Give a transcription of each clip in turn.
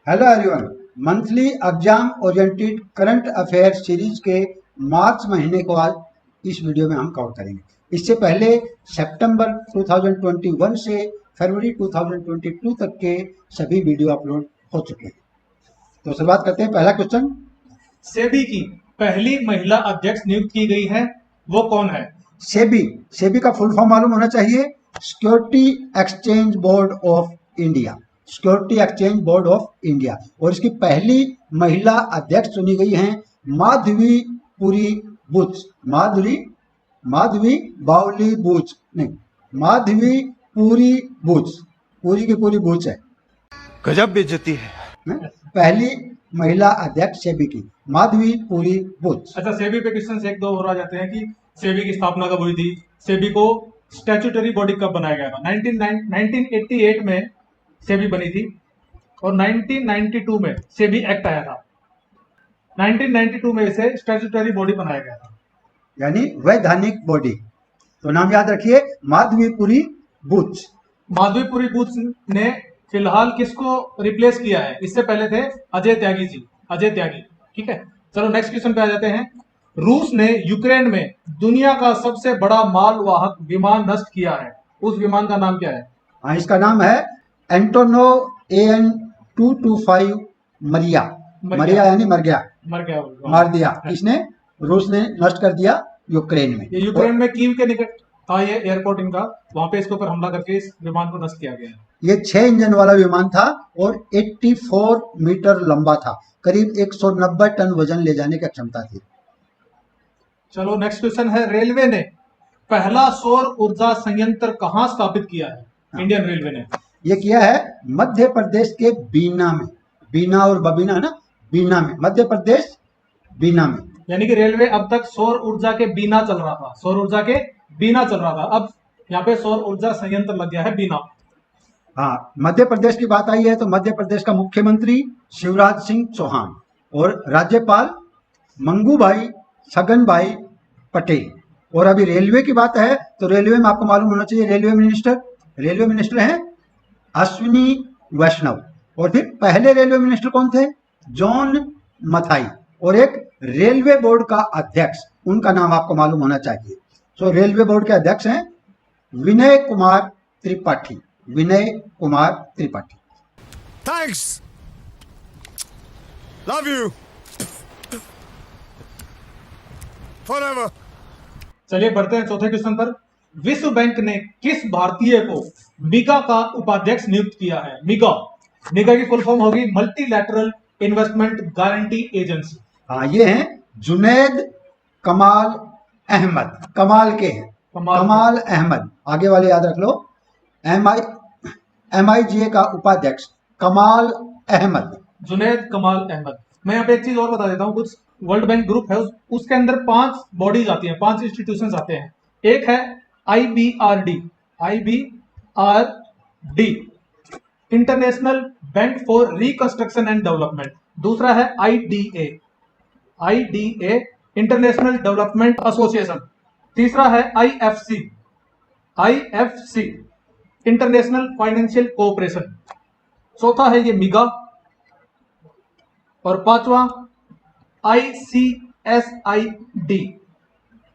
Hello everyone, monthly exam oriented current affair series के मार्च महीने को आज इस वीडियो में हम कवर करेंगे। इससे पहले सितंबर 2021 से फरवरी 2022 तक के सभी वीडियो अपलोड हो चुके हैं। तो शुरुआत करते हैं। पहला क्वेश्चन, सेबी की पहली महिला अध्यक्ष नियुक्त की गई है, वो कौन है? सेबी का फुल फॉर्म मालूम होना चाहिए, security exchange board of India. Security exchange board of India. और इसकी पहली महिला अध्यक्ष चुनी गई हैं माधवी पुरी बुच। माधवी बावली बुच नहीं, माधवी पुरी बुच। पूरी की पूरी बुच है। गजब बेइज्जती है। पहली महिला अध्यक्ष सेबी की माधवी पुरी बुच। अच्छा, सेबी पे क्वेश्चन एक दो और आ जाते हैं कि सेबी की स्थापना कब हुई थी, सेबी को स्टैट्यूटरी बॉडी कब बनाया गया था। 1988 में सेबी बनी थी और 1992 में सेबी एक्ट आया था। 1992 में इसे स्टैट्यूटरी बॉडी बनाया गया था, यानी वैधानिक बॉडी। तो नाम याद रखिए, माधवीपुरी बुच। माधवीपुरी बुच ने फिलहाल किसको रिप्लेस किया है? इससे पहले थे अजय त्यागी जी, अजय त्यागी। ठीक है, चलो नेक्स्ट क्वेश्चन पे आ जाते हैं। रूस ने यूक्रेन में दुनिया का सबसे बड़ा मालवाहक विमान नष्ट किया है, उस विमान का नाम क्या है? हाँ, इसका नाम है एंटोनो AN-225 मरिया यानी मर गया, मार दिया। किसने? रूस ने नष्ट कर दिया यूक्रेन में। ये यूक्रेन में कीव के निकट था ये एयरपोर्ट इनका, वहां पे इसके ऊपर हमला करके इस विमान को नष्ट किया गया है। ये 6 इंजन वाला विमान था और 84 मीटर लंबा था। करीब 190 टन वजन ले जाने की क्षमता थी। चलो नेक्स्ट क्वेश्चन है। रेलवे ने पहला सौर ऊर्जा संयंत्र कहां स्थापित किया है? इंडियन रेलवे ने ये किया है मध्य प्रदेश के बीना में। बीना और बबीना है ना, बीना में, मध्य प्रदेश बीना में। यानी कि रेलवे अब तक सौर ऊर्जा के बिना चल रहा था, सौर ऊर्जा के बिना चल रहा था, अब यहाँ पे सौर ऊर्जा संयंत्र लग गया है बिना। हाँ, मध्य प्रदेश की बात आई है तो मध्य प्रदेश का मुख्यमंत्री शिवराज सिंह चौहान और राज्यपाल मंगूभाई छगनभाई पटेल। और अभी रेलवे की बात है तो रेलवे में आपको मालूम होना चाहिए, रेलवे मिनिस्टर हैं अश्विनी वैष्णव। और फिर पहले रेलवे मिनिस्टर कौन थे? जॉन मथाई। और एक रेलवे बोर्ड का अध्यक्ष, उनका नाम आपको मालूम होना चाहिए। सो रेलवे बोर्ड के अध्यक्ष हैं Vinay Kumar Tripathi. Thanks, love you forever. चलिए बढ़ते हैं चौथे क्वेश्चन पर। विश्व बैंक ने किस भारतीय को मिगा का उपाध्यक्ष नियुक्त किया है? मिगा की फुल फॉर्म होगी मल्टीलैटरल इन्वेस्टमेंट गारंटी एजेंसी। हाँ, ये हैं जुनैद कमाल अहमद। कमाल के हैं, कमाल अहमद। आगे वाले याद रख लो, MIGA का उपाध्यक्ष कमाल अहमद, जुनैद कमाल अहमद। मैं यहाँ पे एक चीज और बता देता हूँ, कुछ वर्ल्ड बैंक ग्रुप है, उसके अंदर 5 बॉडीज आती हैं, 5 इंस्टीट्यूशंस आते हैं। एक है IBRD, international bank for reconstruction and development. दूसरा है IDA, इंटरनेशनल डेवलपमेंट एसोसिएशन। तीसरा है IFC, इंटरनेशनल फाइनेंशियल कोऑपरेशन। चौथा है ये मिगा और पांचवा ICSID,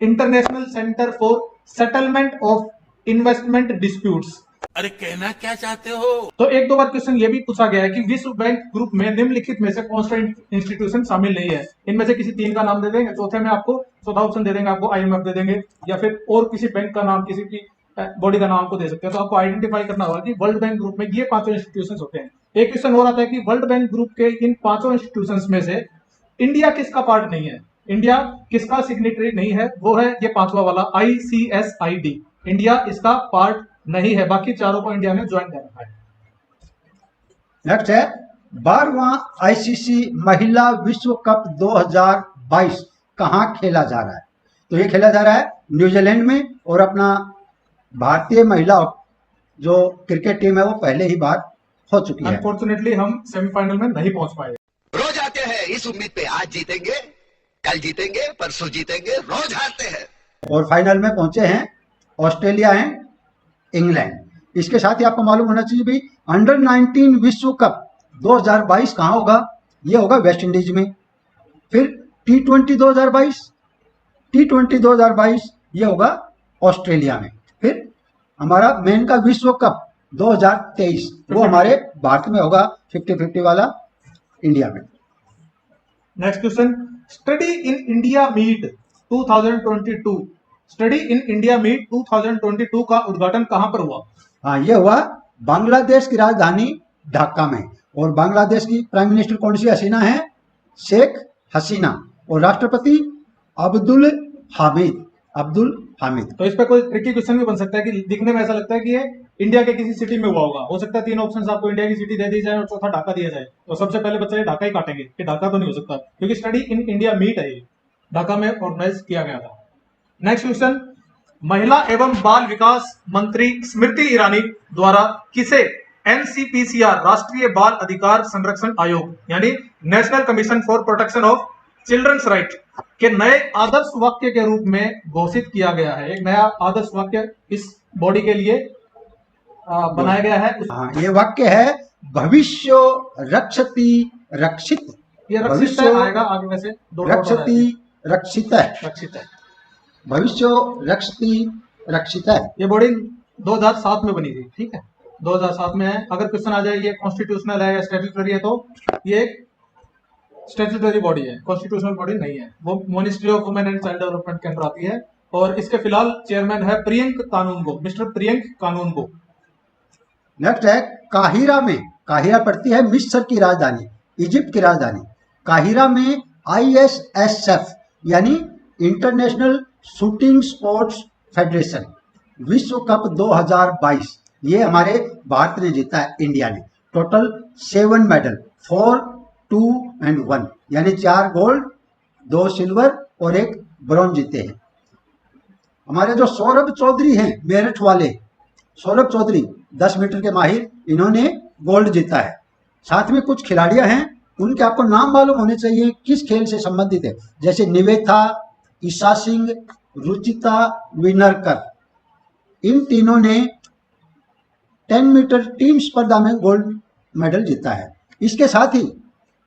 international centre for settlement of investment disputes. अरे कहना क्या चाहते हो? तो एक दो बार क्वेश्चन ये भी पूछा गया है कि विश्व बैंक ग्रुप में निम्नलिखित में से कौन सा इंस्टीट्यूशन शामिल नहीं है? इनमें से किसी 3 का नाम दे देंगे, चौथे में आपको चौथा ऑप्शन दे देंगे, आपको IMF दे देंगे, या फिर और किसी बैंक का नाम, किसी की बॉडी का नाम आपको दे सकते हैं। तो आपको आइडेंटिफाई करना होगा कि वर्ल्ड बैंक ग्रुप में ये 5 इंस्टीट्यूशंस होते हैं। एक क्वेश्चन और आता है कि वर्ल्ड बैंक ग्रुप के इन 5 इंस्टीट्यूशंस में से इंडिया किसका पार्ट नहीं है? इंडिया किसका सिग्नेटरी नहीं है? वो है ये 5वां वाला ICSID। इंडिया इसका पार्ट नहीं है, बाकी चारों को इंडिया ने ज्वाइन कर रखा है। नेक्स्ट है 12वां ICC महिला विश्व कप 2022 कहाँ खेला जा रहा है? तो ये खेला जा रहा है न्यूजीलैंड में। और अपना भारतीय महिला जो क्रिकेट टीम है वो पहले ही बार हो चुकी है। अनफॉर्चुनेटली हम सेमीफाइनल में नहीं पहुंच पाए। रोज आते हैं इस उम्मीद पे, आज जीतेंगे, कल जीतेंगे, परसों जीतेंगे, रोज हारते हैं। और फाइनल में पहुंचे हैं ऑस्ट्रेलिया एंड इंग्लैंड। इसके साथ ही आपको मालूम होना चाहिए भी अंडर 19 विश्व कप 2022 कहाँ होगा? ये होगा वेस्ट इंडीज में। फिर T20 2022, T20 2022 ये होगा ऑस्ट्रेलिया में। फिर हमारा मेन का विश्व कप 2023 वो हमारे भारत में होगा, 50-50 वाला इंडिया में। Next question, study in India meet 2022, study in India meet 2022 का उद्घाटन कहां पर हुआ? हाँ, ये हुआ बांग्लादेश की राजधानी ढाका में। और बांग्लादेश की प्राइम मिनिस्टर कौन सी हसीना है? शेख हसीना। और राष्ट्रपति अब्दुल हामिद। तो इस पे कोई ट्रिकी क्वेश्चन भी बन सकता है कि दिखने में ऐसा लगता है कि ये इंडिया के किसी सिटी में हुआ होगा। हो सकता है 3 ऑप्शन आपको इंडिया की सिटी दे दी जाए और चौथा ढाका दिया जाए, तो सबसे पहले बच्चे ढाका ही काटेंगे कि ढाका तो नहीं हो सकता, क्योंकि स्टडी इन इंडिया मीट है, ये ढाका में ऑर्गेनाइज किया गया था। नेक्स्ट क्वेश्चन, महिला एवं बाल विकास मंत्री स्मृति ईरानी द्वारा किसे NCPCR राष्ट्रीय बाल अधिकार संरक्षण आयोग यानी national commission for protection of children's right के नए आदर्श वाक्य के रूप में घोषित किया गया है? एक नया आदर्श वाक्य इस बॉडी के लिए बनाया गया है। हाँ, ये वाक्य है भविष्य रक्षति रक्षित। ये रक्षित आएगा आगे में से, रक्षति रक्षित है, भविष्य रक्षति रक्षित है। ये बॉडी 2007 में बनी थी, ठीक है, 2007 में है। अगर क्वेश्चन आ जाए ये कॉन्स्टिट्यूशनल है या स्टैट्यूटरी है, तो ये एक स्टैट्यूटरी बॉडी है, कॉन्स्टिट्यूशनल बॉडी नहीं है। वो ministry of women and child development के अंदर आती है और इसके फिलहाल चेयरमैन है प्रियंक कानूनगो, मिस्टर प्रियंक कानूनगो। नेक्स्ट है काहिरा में। काहिरा पड़ती है मिस्र की राजधानी, इजिप्ट की राजधानी। काहिरा में ISSF यानी इंटरनेशनल शूटिंग स्पोर्ट्स फेडरेशन विश्व कप 2022 ये हमारे भारत ने जीता है, इंडिया ने। टोटल 7 मेडल, 4, 2 and 1 यानी 4 गोल्ड, 2 सिल्वर और 1 ब्रॉन्ज जीते हैं। हमारे जो सौरभ चौधरी हैं मेरठ वाले, सौरभ चौधरी 10 मीटर के माहिर, इन्होंने गोल्ड जीता है। साथ में कुछ खिलाड़ियां हैं, उनके आपको नाम मालूम होने चाहिए किस खेल से संबंधित है, जैसे निवेथा, ईशा सिंह, रुचिता विनरकर। इन तीनों ने 10 मीटर टीम स्पर्धा में गोल्ड मेडल जीता है। इसके साथ ही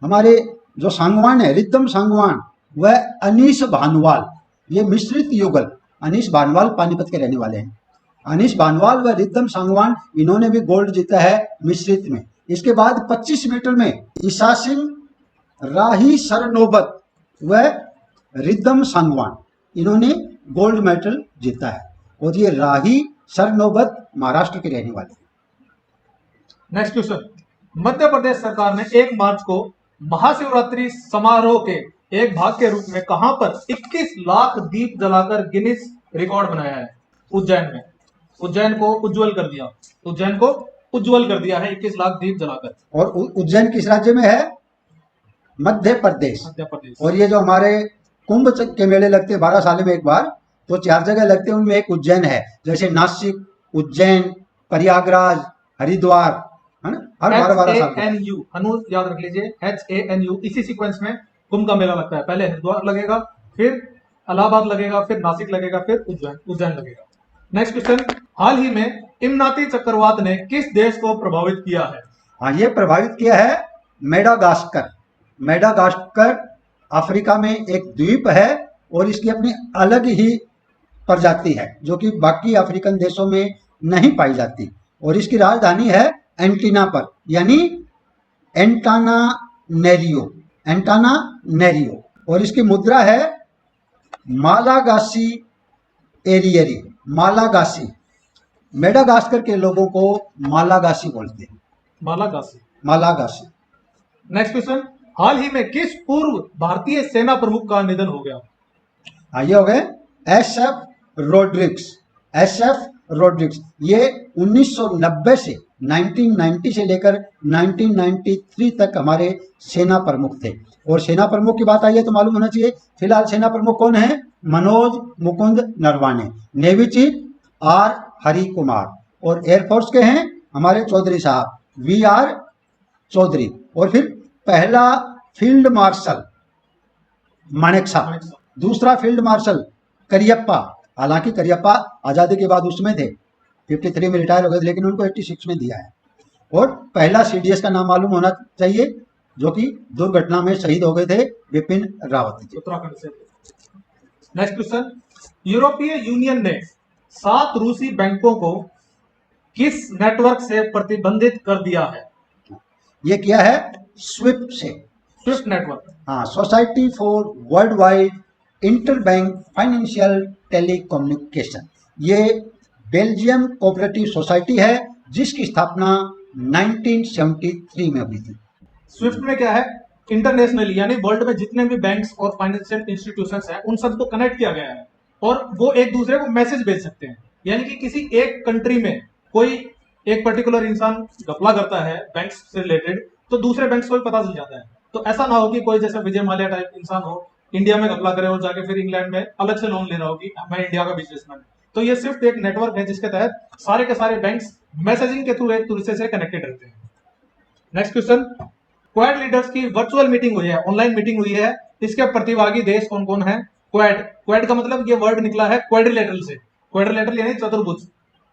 हमारे जो सांगवान है, रिद्धम सांगवान, वह अनीश भानवाल, ये मिश्रित युगल, अनीश भानवाल पानीपत के रहने वाले हैं। अनीश भानवाल व रिद्धम सांगवान इन्होंने भी गोल्ड जीता है मिश्रित में। इसके बाद 25 मीटर में ईशा सिंह, राही सरनोबत व रिद्धम सांगवान इन्होंने गोल्ड मेडल जीता है। और ये राही सरनोबत महाराष्ट्र के रहने वाले हैं। नेक्स्ट क्वेश्चन, मध्य प्रदेश सरकार ने 1 मार्च को महाशिवरात्रि समारोह के एक भाग के रूप में कहां पर 21 लाख दीप जलाकर गिनीज रिकॉर्ड बनाया है? उज्जैन में। उज्जैन को उज्जवल कर दिया, उज्जैन को उज्जवल कर दिया है 21 लाख दीप जलाकर। और उज्जैन किस राज्य में है? मध्य प्रदेश। मध्य प्रदेश। और ये जो हमारे कुंभ के मेले लगते हैं 12 साल में एक बार, तो 4 जगह लगते हैं, उनमें एक उज्जैन है, जैसे नासिक, उज्जैन, प्रयागराज, हरिद्वार, है ना, हर 12 साल में। HANU, हनु याद रख लीजिए, HANU। इसी सीक्वेंस में कुंभ का मेला लगता है, पहले हरिद्वार लगेगा, फिर इलाहाबाद लगेगा, फिर नासिक लगेगा, फिर उज्जैन लगेगा। नेक्स्ट क्वेश्चन, हाल ही में इमनाती चक्रवात ने किस देश को प्रभावित किया है? हाँ, ये प्रभावित किया है मेडागास्कर। मेडागास्कर अफ्रीका में एक द्वीप है और इसकी अपनी अलग ही प्रजाति है जो कि बाकी अफ्रीकन देशों में नहीं पाई जाती। और इसकी राजधानी है एंटीना पर, यानी एंटानानेरियो, एंटानानेरियो। और इसकी मुद्रा है मालागासी एरियरी, मालागासी। मेडागास्कर के लोगों को मालागासी बोलते हैं, मालागासी, मालागासी। नेक्स्ट क्वेश्चन, हाल ही में किस पूर्व भारतीय सेना प्रमुख का निधन हो गया? आइए हो गए SF रोड्रिक्स, SF रोड्रिक्स। ये 1990 से 1990 से लेकर 1993 तक हमारे सेना प्रमुख थे। और सेना प्रमुख की बात आई है तो मालूम होना चाहिए, फिलहाल सेना प्रमुख कौन है? Manoj Mukund Naravane. Navy chief R Hari Kumar. और एयरफोर्स के हैं हमारे चौधरी साहब VR चौधरी। और फिर पहला फील्ड मार्शल मानेकशॉ, दूसरा फील्ड मार्शल करियप्पा। हालांकि करियप्पा आज़ादी के बाद उसमें थे, 53 में रिटायर हो गए, लेकिन उनको 86 में दिया है। और पहला सीडीएस का नाम मालूम होना चाहिए, जो कि दुर्घटना में शहीद हो गए थे, विपिन रावत जी। उत्तराखंड से। नेक्स्ट क्वेश्चन, यूरोपीय यूनियन ने 7 रूसी बैंकों को किस नेटवर्क से प्रतिबंधित कर दिया है? ये किया है स्विफ्ट से। SWIFT network. हाँ, society for world wide interbank financial telecommunication. ये बेल्जियम कोऑपरेटिव सोसाइटी है, जिसकी स्थापना 1973 में हुई थी। स्विफ्ट में क्या है, इंटरनेशनली यानी वर्ल्ड में जितने भी बैंक्स और फाइनेंशियल इंस्टीट्यूशंस हैं उन सबको कनेक्ट किया गया है और वो एक दूसरे को मैसेज भेज सकते हैं। यानी कि किसी एक कंट्री में कोई एक पर्टिकुलर इंसान घपला करता है बैंक से रिलेटेड, तो दूसरे बैंक को भी पता चल जाता है। तो ऐसा ना हो कि कोई जैसे विजय माल्या टाइप इंसान हो, इंडिया में घपला करे और जाके फिर इंग्लैंड में अलग से लोन ले रहा हो कि मैं इंडिया का बिजनेसमैन। तो ये सिर्फ एक नेटवर्क है जिसके तहत सारे के सारे बैंक्स मैसेजिंग के थ्रू एक दूसरे से कनेक्टेड रहते हैं। नेक्स्ट क्वेश्चन, क्वाड लीडर्स की वर्चुअल मीटिंग हुई है, ऑनलाइन मीटिंग हुई है, इसके प्रतिभागी देश कौन कौन है? क्वाड, क्वाड का मतलब ये वर्ड निकला है क्वाड्रिलेटरल से। क्वाड्रिलेटरल यानी चतुर्भुज,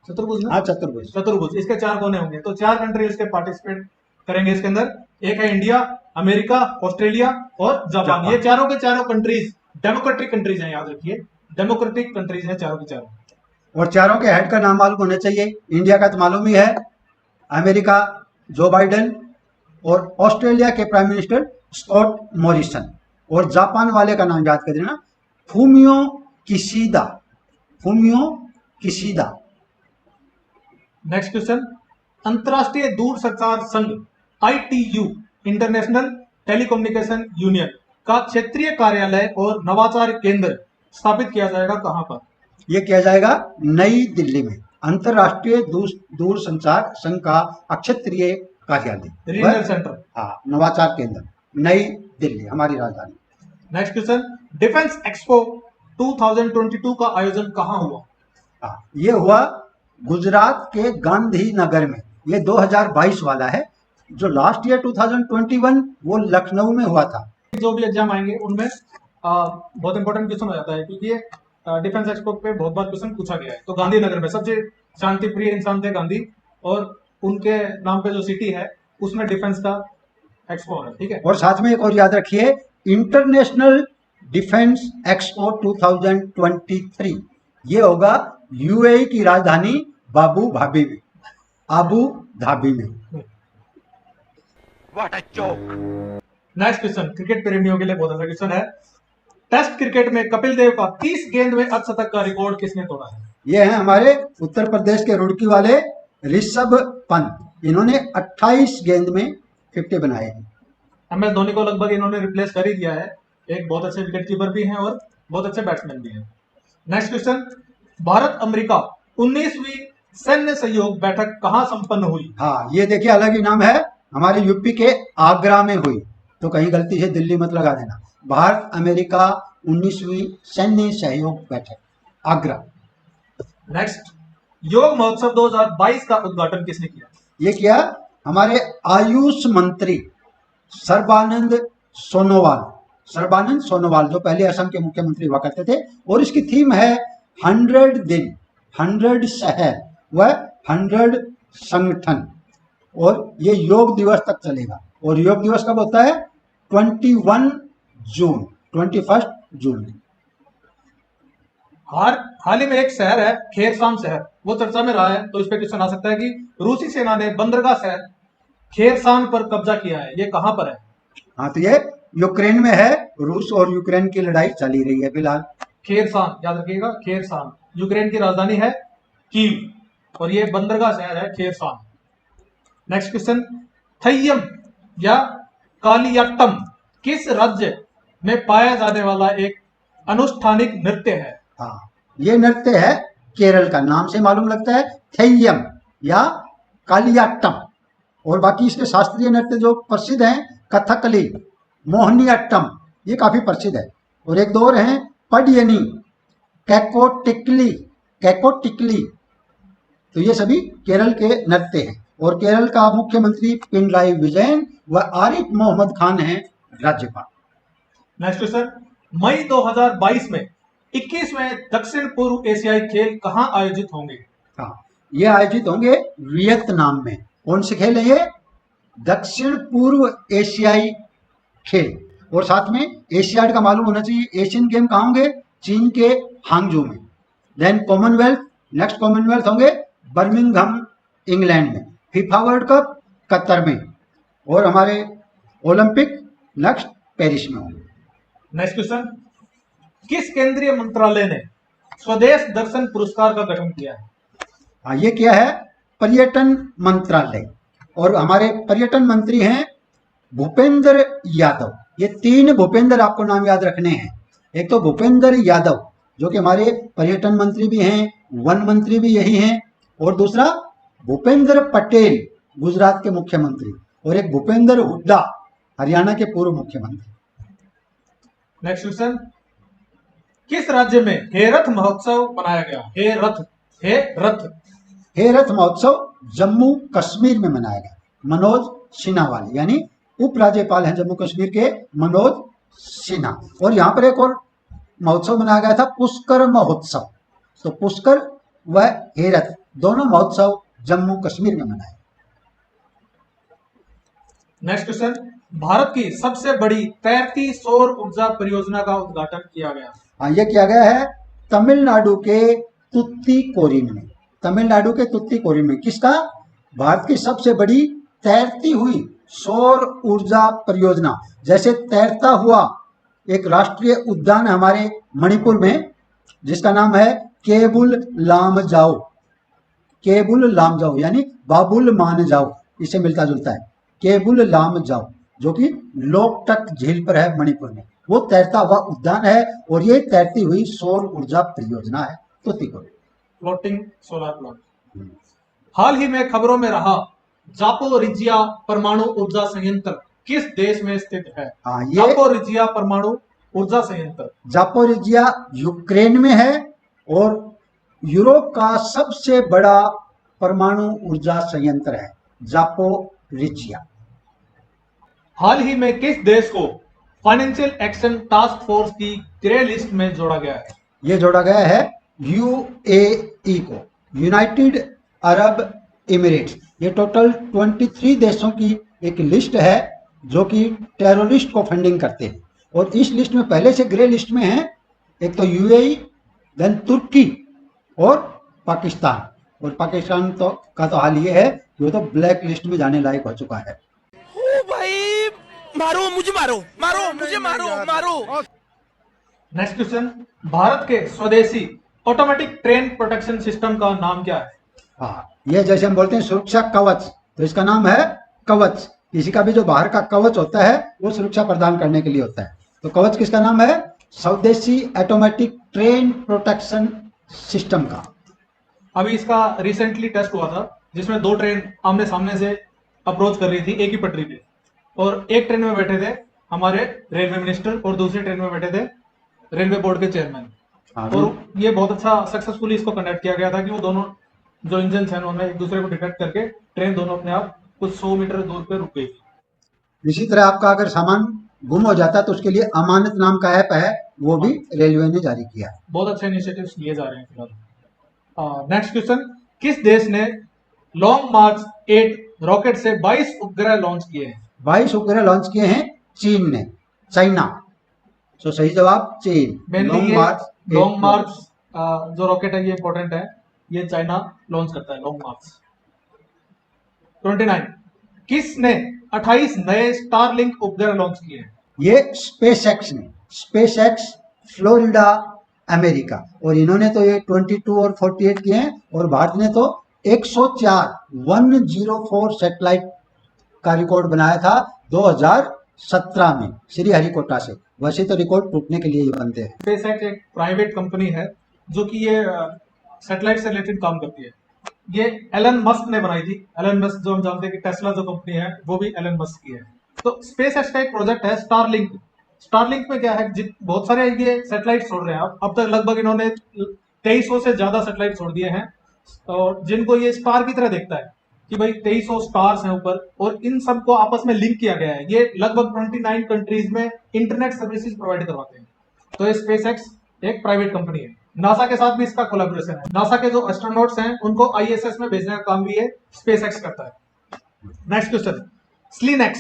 चतुर्भुज ना? हाँ, चतुर्भुज। चतुर्भुज, इसके 4 कोने होंगे, तो 4 कंट्री इसके पार्टिसिपेट करेंगे इसके अंदर। एक है इंडिया, अमेरिका, ऑस्ट्रेलिया और जापान। ये चारों के चारों कंट्रीज डेमोक्रेटिक कंट्रीज हैं, याद रखिए, डेमोक्रेटिक कंट्रीज हैं चारों के चारों। और चारों के हेड का नाम मालूम होना चाहिए। इंडिया का तो मालूम ही है, अमेरिका जो बाइडेन, और ऑस्ट्रेलिया के प्राइम मिनिस्टर स्कॉट मॉरिसन, और जापान वाले का नाम याद कर देना, Fumio Kishida. Fumio Kishida. Next question, अंतरराष्ट्रीय दूरसंचार संघ ITU इंटरनेशनल टेलीकम्युनिकेशन यूनियन का क्षेत्रीय कार्यालय और नवाचार केंद्र स्थापित किया जाएगा कहां पर? ये किया जाएगा नई दिल्ली में। अंतरराष्ट्रीय दूरसंचार संघ का क्षेत्रीय कार्यालय, रीजनल सेंटर। हाँ, नवाचार केंद्र, नई दिल्ली, हमारी राजधानी। नेक्स्ट क्वेश्चन, डिफेंस एक्सपो 2022 का आयोजन कहां हुआ? हाँ, ये हुआ गुजरात के गांधीनगर में। ये 2022 वाला है। जो लास्ट ईयर 2021 वो लखनऊ में हुआ था। जो भी एग्जाम आएंगे उनमें बहुत इंपॉर्टेंट क्वेश्चन हो जाता है, क्योंकि ये डिफेंस एक्सपो पे बहुत बार क्वेश्चन पूछा गया है। तो गांधीनगर में सबसे शांति प्रिय इंसान थे गांधी, और उनके नाम पे जो सिटी है उसमें डिफेंस का एक्सपो है, ठीक है। और साथ में एक और याद रखिए, इंटरनेशनल डिफेंस एक्सपो 2023 ये होगा यूएई की राजधानी आबू धाबी में। What a joke! Next question, cricket प्रेमियों के लिए बहुत अच्छा क्वेश्चन है। टेस्ट क्रिकेट में कपिल देव का 30 गेंद में अर्धशतक का रिकॉर्ड किसने तोड़ा है? ये हैं हमारे उत्तर प्रदेश के रुड़की वाले ऋषभ पंत। इन्होंने 28 गेंद में 50 बनाए हैं। MS धोनी को लगभग इन्होंने रिप्लेस कर ही दिया है। एक बहुत अच्छे विकेट कीपर भी हैं और बहुत अच्छे बैट्समैन भी हैं। नेक्स्ट क्वेश्चन, भारत अमेरिका 19वीं सैन्य सहयोग बैठक कहां संपन्न हुई? हाँ, ये देखिए अलग ही नाम है, हमारे यूपी के आगरा में हुई, तो कहीं गलती से दिल्ली मत लगा देना। भारत अमेरिका 19वीं सैन्य सहयोग बैठक, आगरा। नेक्स्ट, योग महोत्सव 2022 का उद्घाटन किसने किया? ये किया हमारे आयुष मंत्री सर्बानंद सोनोवाल, जो पहले असम के मुख्यमंत्री हुआ करते थे। और इसकी थीम है 100 दिन, 100 शहर व 100 संगठन। और ये योग दिवस तक चलेगा। और योग दिवस कब होता है? 21 जून। हाल ही में एक शहर है खेरसान शहर, वो चर्चा में रहा है, तो इस पे क्वेश्चन आ सकता है कि रूसी सेना ने बंदरगाह शहर खेरसान पर कब्जा किया है, ये कहां पर है? हाँ, तो ये यूक्रेन में है। रूस और यूक्रेन की लड़ाई चली रही है फिलहाल। खेरसान याद रखिएगा, खेरसान। यूक्रेन की राजधानी है कीव और ये बंदरगाह शहर है खेरसान। नेक्स्ट क्वेश्चन, थय्यम या कालियाट्टम किस राज्य में पाया जाने वाला एक अनुष्ठानिक नृत्य है? हाँ, ये नृत्य है केरल का, नाम से मालूम लगता है, थय्यम या कालियाट्टम। और बाकी इसके शास्त्रीय नृत्य जो प्रसिद्ध हैं, कथकली, मोहिनीअट्टम, ये काफी प्रसिद्ध है। और एक दो और हैं, पडियनी, कैकोटिकली। तो ये सभी केरल के नृत्य हैं। और केरल का मुख्यमंत्री पिनराई विजयन व आरिफ मोहम्मद खान हैं राज्यपाल। नेक्स्ट क्वेश्चन, मई 2022 में 21वें दक्षिण पूर्व एशियाई खेल कहां आयोजित होंगे? हाँ, ये आयोजित होंगे वियतनाम में। कौन से खेल है ये? दक्षिण पूर्व एशियाई खेल। और साथ में एशियाड का मालूम होना चाहिए। एशियन गेम कहाँ होंगे? चीन के हांगजू में। देन कॉमनवेल्थ, नेक्स्ट कॉमनवेल्थ होंगे बर्मिंघम इंग्लैंड में। फीफा वर्ल्ड कप कतर में। और हमारे ओलंपिक नेक्स्ट पेरिस में होंगे। नेक्स्ट क्वेश्चन, किस केंद्रीय मंत्रालय ने स्वदेश दर्शन पुरस्कार का गठन किया है? हाँ, ये क्या है? पर्यटन मंत्रालय। और हमारे पर्यटन मंत्री हैं भूपेंद्र यादव। ये 3 भूपेंद्र आपको नाम याद रखने हैं। एक तो भूपेंद्र यादव जो कि हमारे पर्यटन मंत्री भी हैं, वन मंत्री भी यही हैं। और दूसरा भूपेंद्र पटेल गुजरात के मुख्यमंत्री। और एक भूपेंद्र हुड्डा हरियाणा के पूर्व मुख्यमंत्री। नेक्स्ट क्वेश्चन, किस राज्य में हेरथ महोत्सव मनाया गया? हेरथ महोत्सव जम्मू कश्मीर में मनाया गया। मनोज सिन्हा वाले यानी उपराज्यपाल हैं जम्मू कश्मीर के, मनोज सिन्हा। और यहाँ पर एक और महोत्सव मनाया गया था, पुष्कर महोत्सव। तो पुष्कर व हेरथ दोनों महोत्सव जम्मू कश्मीर में मनाए। नेक्स्ट क्वेश्चन, भारत की सबसे बड़ी तैरती सौर ऊर्जा परियोजना का उद्घाटन किया गया? हाँ, ये किया गया है तमिलनाडु के तुत्तीकोरिन में। तमिलनाडु के तुत्तीकोरिन में किसका? भारत की सबसे बड़ी तैरती हुई सौर ऊर्जा परियोजना। जैसे तैरता हुआ एक राष्ट्रीय उद्यान है हमारे मणिपुर में जिसका नाम है केबुल लामजाओ। केबुल लामजाओ यानी बाबुल मान जाओ, इसे मिलता जुलता है। केबुल लामजाओ जो कि लोकटक झील पर है मणिपुर में, वो तैरता हुआ उद्यान है। और ये तैरती हुई सौर ऊर्जा परियोजना है तुत्तीकोरिन। Floating solar plant. हाल ही में खबरों में रहा जापोरिजिया परमाणु ऊर्जा संयंत्र किस देश में स्थित है? हाँ, ये जापोरिजिया परमाणु ऊर्जा संयंत्र जापोरिजिया यूक्रेन में है और यूरोप का सबसे बड़ा परमाणु ऊर्जा संयंत्र है जापोरिजिया। हाल ही में किस देश को फाइनेंशियल एक्शन टास्क फोर्स की ग्रे लिस्ट में जोड़ा गया है? ये जोड़ा गया है यूएई को, यूनाइटेड अरब इमिरेट्स। ये टोटल 23 देशों की एक लिस्ट है जो कि टेररिस्ट को फंडिंग करते हैं। और इस लिस्ट में पहले से ग्रे लिस्ट में है एक तो यूएई, देन तुर्की और पाकिस्तान। और पाकिस्तान का तो हाल ये है कि वो तो ब्लैक लिस्ट में जाने लायक हो चुका है। ओ भाई, मारो मुझे, मारो मुझे, मारो। नेक्स्ट क्वेश्चन, भारत के स्वदेशी ऑटोमेटिक ट्रेन प्रोटेक्शन सिस्टम का नाम क्या है? हाँ, ये जैसे हम बोलते हैं सुरक्षा कवच, तो इसका नाम है कवच। किसी का भी जो बाहर का कवच होता है वो सुरक्षा प्रदान करने के लिए होता है। तो कवच किसका नाम है? स्वदेशी ऑटोमेटिक ट्रेन प्रोटेक्शन सिस्टम का। अभी इसका रिसेंटली टेस्ट हुआ था जिसमें 2 ट्रेन आमने सामने से अप्रोच कर रही थी एक ही पटरी पे। और एक ट्रेन में बैठे थे हमारे रेलवे मिनिस्टर और दूसरी ट्रेन में बैठे थे रेलवे बोर्ड के चेयरमैन। और ये बहुत अच्छा सक्सेसफुली इसको कंडक्ट किया गया था कि वो दोनों जो इंजन है उन्होंने एक दूसरे को डिटेक्ट करके ट्रेन दोनों अपने आप कुछ 100 मीटर दूर पे रुक गई। इसी तरह आपका अगर सामान गुम हो जाता है तो उसके लिए अमानत नाम का ऐप है, वो भी रेलवे ने जारी किया। बहुत अच्छे इनिशिएटिव्स लिए जा रहे हैं फिलहाल। नेक्स्ट क्वेश्चन, किस देश ने लॉन्ग मार्च 8 रॉकेट से 22 उपग्रह लॉन्च किए हैं? 22 उपग्रह लॉन्च किए हैं चीन ने, चाइना। तो सही जवाब चीन। लॉन्ग मार्च जो रॉकेट है ये इंपॉर्टेंट है, ये चाइना लॉन्च करता है लॉन्ग मार्च। 29, किसने 28 नए स्टारलिंक उपग्रह लॉन्च किए हैं? ये स्पेसएक्स ने, स्पेसएक्स फ्लोरिडा अमेरिका। और इन्होंने तो ये 22 और 48 किए हैं। और भारत ने तो 104 सैटेलाइट का रिकॉर्ड बनाया था 2017 में श्रीहरिकोटा से। वैसे तो रिकॉर्ड टूटने के लिए ये बनते हैं। स्पेसएक्स एक प्राइवेट कंपनी है जो कि ये सैटेलाइट से रिलेटेड काम करती है। ये एलन मस्क ने बनाई थी। एलन मस्क जो हम जानते हैं कि टेस्ला जो कंपनी है वो भी एलन मस्क की है। तो स्पेसएक्स का एक प्रोजेक्ट है स्टारलिंक। स्टारलिंक में क्या है, बहुत सारे ये सैटेलाइट छोड़ रहे हैं। अब तक लगभग इन्होंने 2300 से ज्यादा सैटेलाइट छोड़ दिए हैं और जिनको ये स्टार की तरह देखता है कि भाई 2300 स्टार्स हैं ऊपर और इन सबको आपस में लिंक किया गया है। ये लगभग 29 कंट्रीज में इंटरनेट सर्विसेज प्रोवाइड करवाते हैं। तो ये स्पेसएक्स एक प्राइवेट कंपनी है। नासा के साथ भी इसका कोलैबोरेशन है। नासा के जो एस्ट्रोनॉट्स हैं उनको आईएसएस में भेजने का काम भी ये स्पेसएक्स करता है। Next question, SLINEX.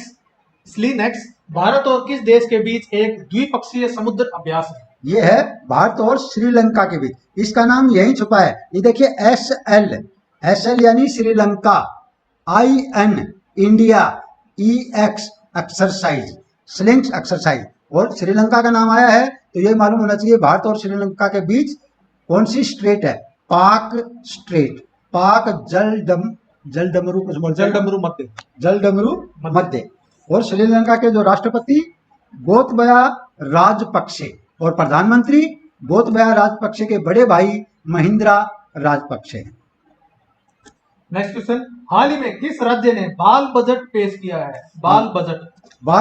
SLINEX Bharat और किस देश के बीच एक द्विपक्षीय समुद्र अभ्यास है? ये है भारत और श्रीलंका के बीच, इसका नाम यही छुपा है। ये देखिए SL यानी Sri Lanka, IN India, EX exercise, slings exercise, और श्रीलंका का नाम आया है तो ये मालूम होना चाहिए भारत और श्रीलंका के बीच कौन सी स्ट्रेट है? पाक स्ट्रेट, पाक जलडमरू कुछ बोलते हैं, जलडमरू मध्य। जलडमरू मध्य। और श्रीलंका के जो राष्ट्रपति गोतबया राजपक्षे और प्रधानमंत्री गोतबया राजपक्षे के बड़े भाई महिंद्रा राजपक्षे हैं। नेक्स्ट क्वेश्चन, हाल ही में किस राज्य ने बाल बजट पेश किया है? बाल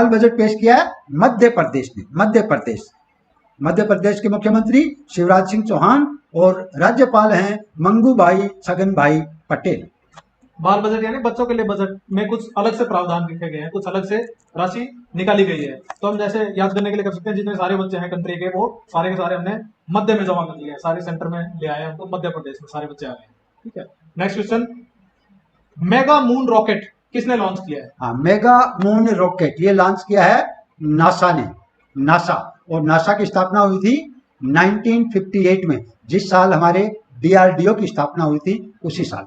बजट पेश किया है मध्य प्रदेश ने। मध्य प्रदेश के मुख्यमंत्री शिवराज सिंह चौहान और राज्यपाल हैं मंगू भाई छगन भाई पटेल। बाल बजट यानी बच्चों के लिए बजट में कुछ अलग से प्रावधान लिखे गए हैं, कुछ अलग से राशि निकाली गई है। तो हम जैसे याद करने के लिए कर सकते हैं, जितने सारे बच्चे हैं कंट्री के, वो सारे के सारे हमने मध्य में जमा कर लिए हैं, सारे सेंटर में ले आए हैं, तो मध्य प्रदेश में सारे बच्चे आ गए हैं। ठीक है, next question, mega moon rocket किसने लॉन्च किया है? हाँ, मेगा मून रॉकेट ये लॉन्च किया है नासा ने। और नासा की स्थापना हुई थी 1958 में, जिस साल हमारे DRDO की स्थापना हुई थी उसी साल।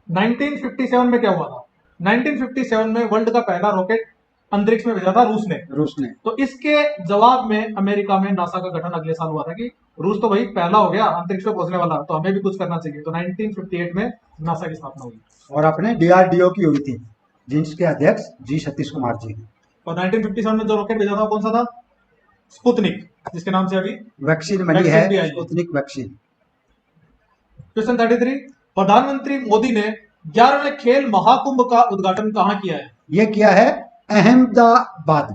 1957 में क्या हुआ था? 1957 में वर्ल्ड का पहला रॉकेट अंतरिक्ष में भेजा था रूस ने। तो इसके जवाब में अमेरिका में नासा का गठन अगले साल हुआ था कि रूस तो भाई पहला हो गया अंतरिक्ष में पहुंचने वाला, तो हमें भी कुछ करना चाहिए। तो 1958 में नासा की स्थापना हुई। और अपने DRDO की हुई थी, जिसके अध्यक्ष G सतीश कुमार जी। और 1957 में जो रॉकेट भेजा था कौन सा था? स्पुतनिक, जिसके नाम से अभी वैक्सीन बनी है, स्पुतनिक वैक्सीन। क्वेश्चन 33, प्रधानमंत्री मोदी ने 11वें खेल महाकुंभ का उद्घाटन कहाँ किया है? ये किया है अहमदाबाद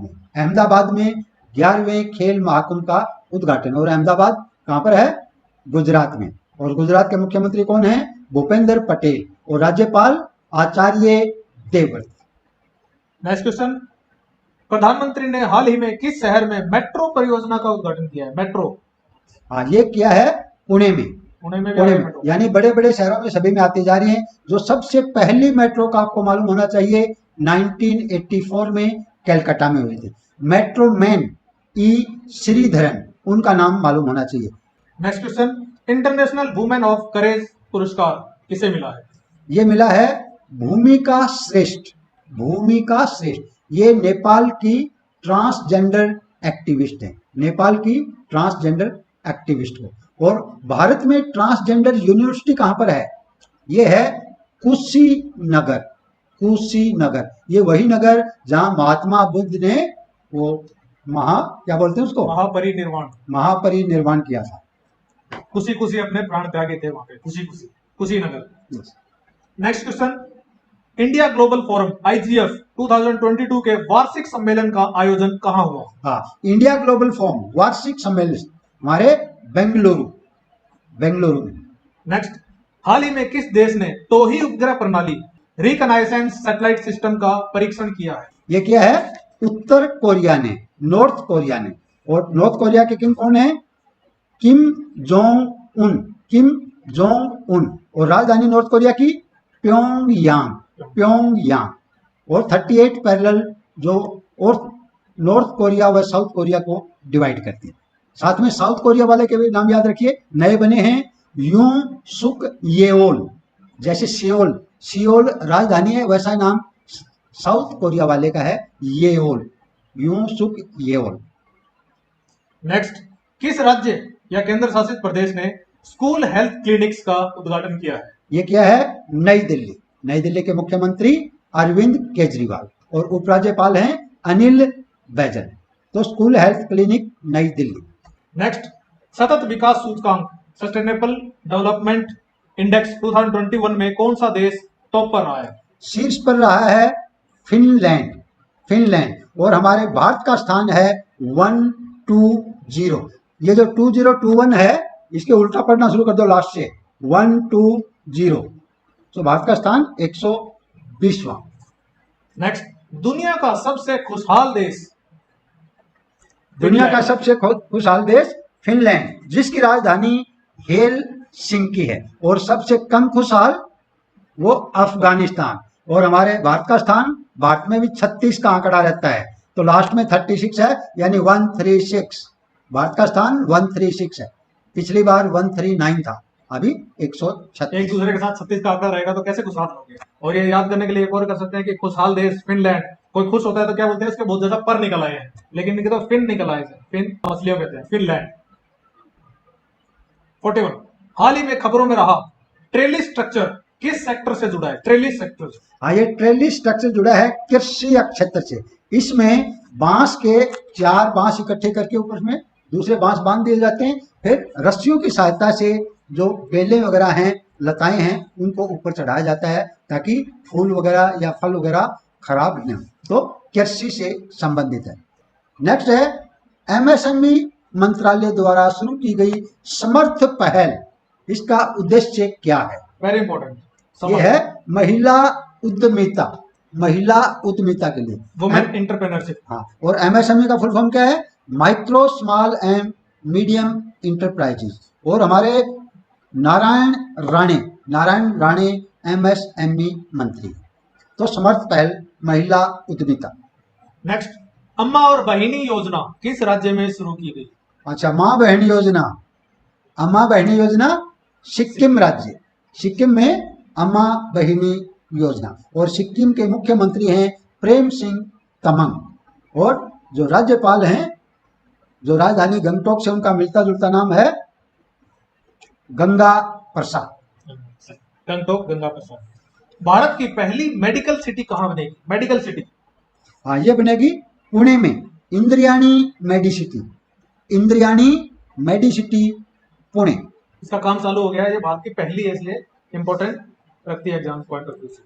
में 11वें खेल महाकुंभ का उद्घाटन। और अहमदाबाद कहाँ पर है? गुजरात में। और गुजरात के मुख्यमंत्री कौन है? भूपेंद्र पटेल, और राज्यपाल आचार्य देवव्रत। नेक्स्ट क्वेश्चन, प्रधानमंत्री ने हाल ही में किस शहर में मेट्रो परियोजना का उद्घाटन किया है? मेट्रो, हाँ, ये किया है पुणे में। यानी बड़े बड़े शहरों में सभी में आती जा रही है। जो सबसे पहली मेट्रो का आपको मालूम होना चाहिए 1984 में कलकत्ता में हुई थी। मेट्रो मैन E श्रीधरन, उनका नाम मालूम होना चाहिए। Next question, international women of courage पुरस्कार किसे मिला है? ये मिला है भूमिका श्रेष्ठ। ये नेपाल की ट्रांसजेंडर एक्टिविस्ट है, और भारत में ट्रांसजेंडर यूनिवर्सिटी कहां पर है? ये है कुशीनगर। ये वही नगर जहां महात्मा बुद्ध ने वो क्या बोलते हैं उसको, महापरिनिर्वाण किया था। कुशी अपने प्राण त्यागे थे वहां पे, Kushinagar. Next question, India global forum IGF 2022 के वार्षिक सम्मेलन का आयोजन कहां हुआ? हाँ, इंडिया ग्लोबल फोरम वार्षिक सम्मेलन हमारे बेंगलुरु में। नेक्स्ट, हाल ही में किस देश ने टोही उपग्रह प्रणाली रिकनाइसेंस सैटेलाइट सिस्टम का परीक्षण किया है? यह किया है उत्तर कोरिया ने, नॉर्थ कोरिया ने। और नॉर्थ कोरिया के किंग कौन है? Kim Jong Un. और राजधानी नॉर्थ कोरिया की प्योंगयांग। और 38 पैरेलल जो और नॉर्थ कोरिया व साउथ कोरिया को डिवाइड करती है। साथ में साउथ कोरिया वाले के भी नाम याद रखिए, नए बने हैं यूं सुक येओल। जैसे सियोल राजधानी है, वैसा ही नाम साउथ कोरिया वाले का है येओल, यूं सुक येओल। नेक्स्ट, किस राज्य या केंद्र शासित प्रदेश ने स्कूल हेल्थ क्लिनिक्स का उद्घाटन किया है? ये क्या है? नई दिल्ली के मुख्यमंत्री अरविंद केजरीवाल, और उपराज्यपाल हैं अनिल बैजल। तो स्कूल हेल्थ क्लिनिक नई दिल्ली। नेक्स्ट, सतत विकास सूचकांक सस्टेनेबल डेवलपमेंट इंडेक्स 2021 में कौन सा देश टॉप पर रहा है? शीर्ष पर रहा है फिनलैंड। और हमारे भारत का स्थान है 120। ये जो 2021 है, इसके उल्टा पढ़ना शुरू कर दो लास्ट से, 120। तो भारत का स्थान 120वां। नेक्स्ट, दुनिया का सबसे खुशहाल देश फिनलैंड, जिसकी राजधानी हेलसिंकी है। और सबसे कम खुशहाल वो अफगानिस्तान, और हमारे भारत का स्थान, भारत में भी 36 का आंकड़ा रहता है, तो लास्ट में 36 है, यानी 136। भारत का स्थान 136 है, पिछली बार 139 था, अभी 136। एक दूसरे के साथ 36 का आंकड़ा रहेगा तो कैसे खुशहाल होंगे। और ये याद करने के लिए एक और कर सकते हैं कि खुशहाल देश फिनलैंड, कोई खुश होता है तो क्या बोलते हैं, उसके बहुत ज्यादा पर निकल आए हैं, लेकिन इनके तो फिन निकल आए थे, फिन मछलियों कहते हैं, फिनलैंड। 41 हाल ही में खबरों में रहा ट्रेलिस स्ट्रक्चर किस सेक्टर से जुड़ा है। ट्रेलिस सेक्टर, हाँ, ये ट्रेलिस स्ट्रक्चर जुड़ा है कृषि क्षेत्र से। इसमें बांस के 4 बांस इकट्ठे करके ऊपर में दूसरे बांस बांध दिए जाते हैं, फिर रस्सियों की सहायता से जो बेलें वगैरह हैं, लताएं हैं, उनको ऊपर चढ़ाया जाता है ताकि फूल वगैरह या फल वगैरह खराब न हो। तो कृषि से संबंधित है। नेक्स्ट है एमएसएमई मंत्रालय द्वारा शुरू की गई समर्थ पहल, इसका उद्देश्य क्या है। वेरी इंपॉर्टेंट, ये है महिला उद्यमिता, महिला उद्यमिता के लिए, वुमेन एंटरप्रेन्योरशिप। हाँ, और एमएसएमई का फुल फॉर्म क्या है, micro small and medium enterprises. और हमारे नारायण राणे एमएसएमई मंत्री। तो समर्थ पहल, महिला उद्यमिता। नेक्स्ट, अम्मा और बहिनी योजना किस राज्य में शुरू की गई। अच्छा, माँ बहन योजना, अम्मा बहनी योजना सिक्किम राज्य, सिक्किम में अम्मा बहिनी योजना। और सिक्किम के मुख्यमंत्री हैं प्रेम सिंह तमंग, और जो राज्यपाल हैं, जो राजधानी गंगटोक से उनका मिलता जुलता नाम है गंगा प्रसाद। गंगटोक, गंगा प्रसाद। भारत की पहली मेडिकल सिटी कहाँ बनेगी। मेडिकल सिटी, हाँ, ये बनेगी पुणे में, इंद्रियाणी मेडिसिटी, इंद्रियाणी मेडिसिटी पुणे। इसका काम चालू हो गया है, ये भारत की पहली है, इसलिए इंपॉर्टेंट रखती है एग्जाम पॉइंट ऑफ व्यू से।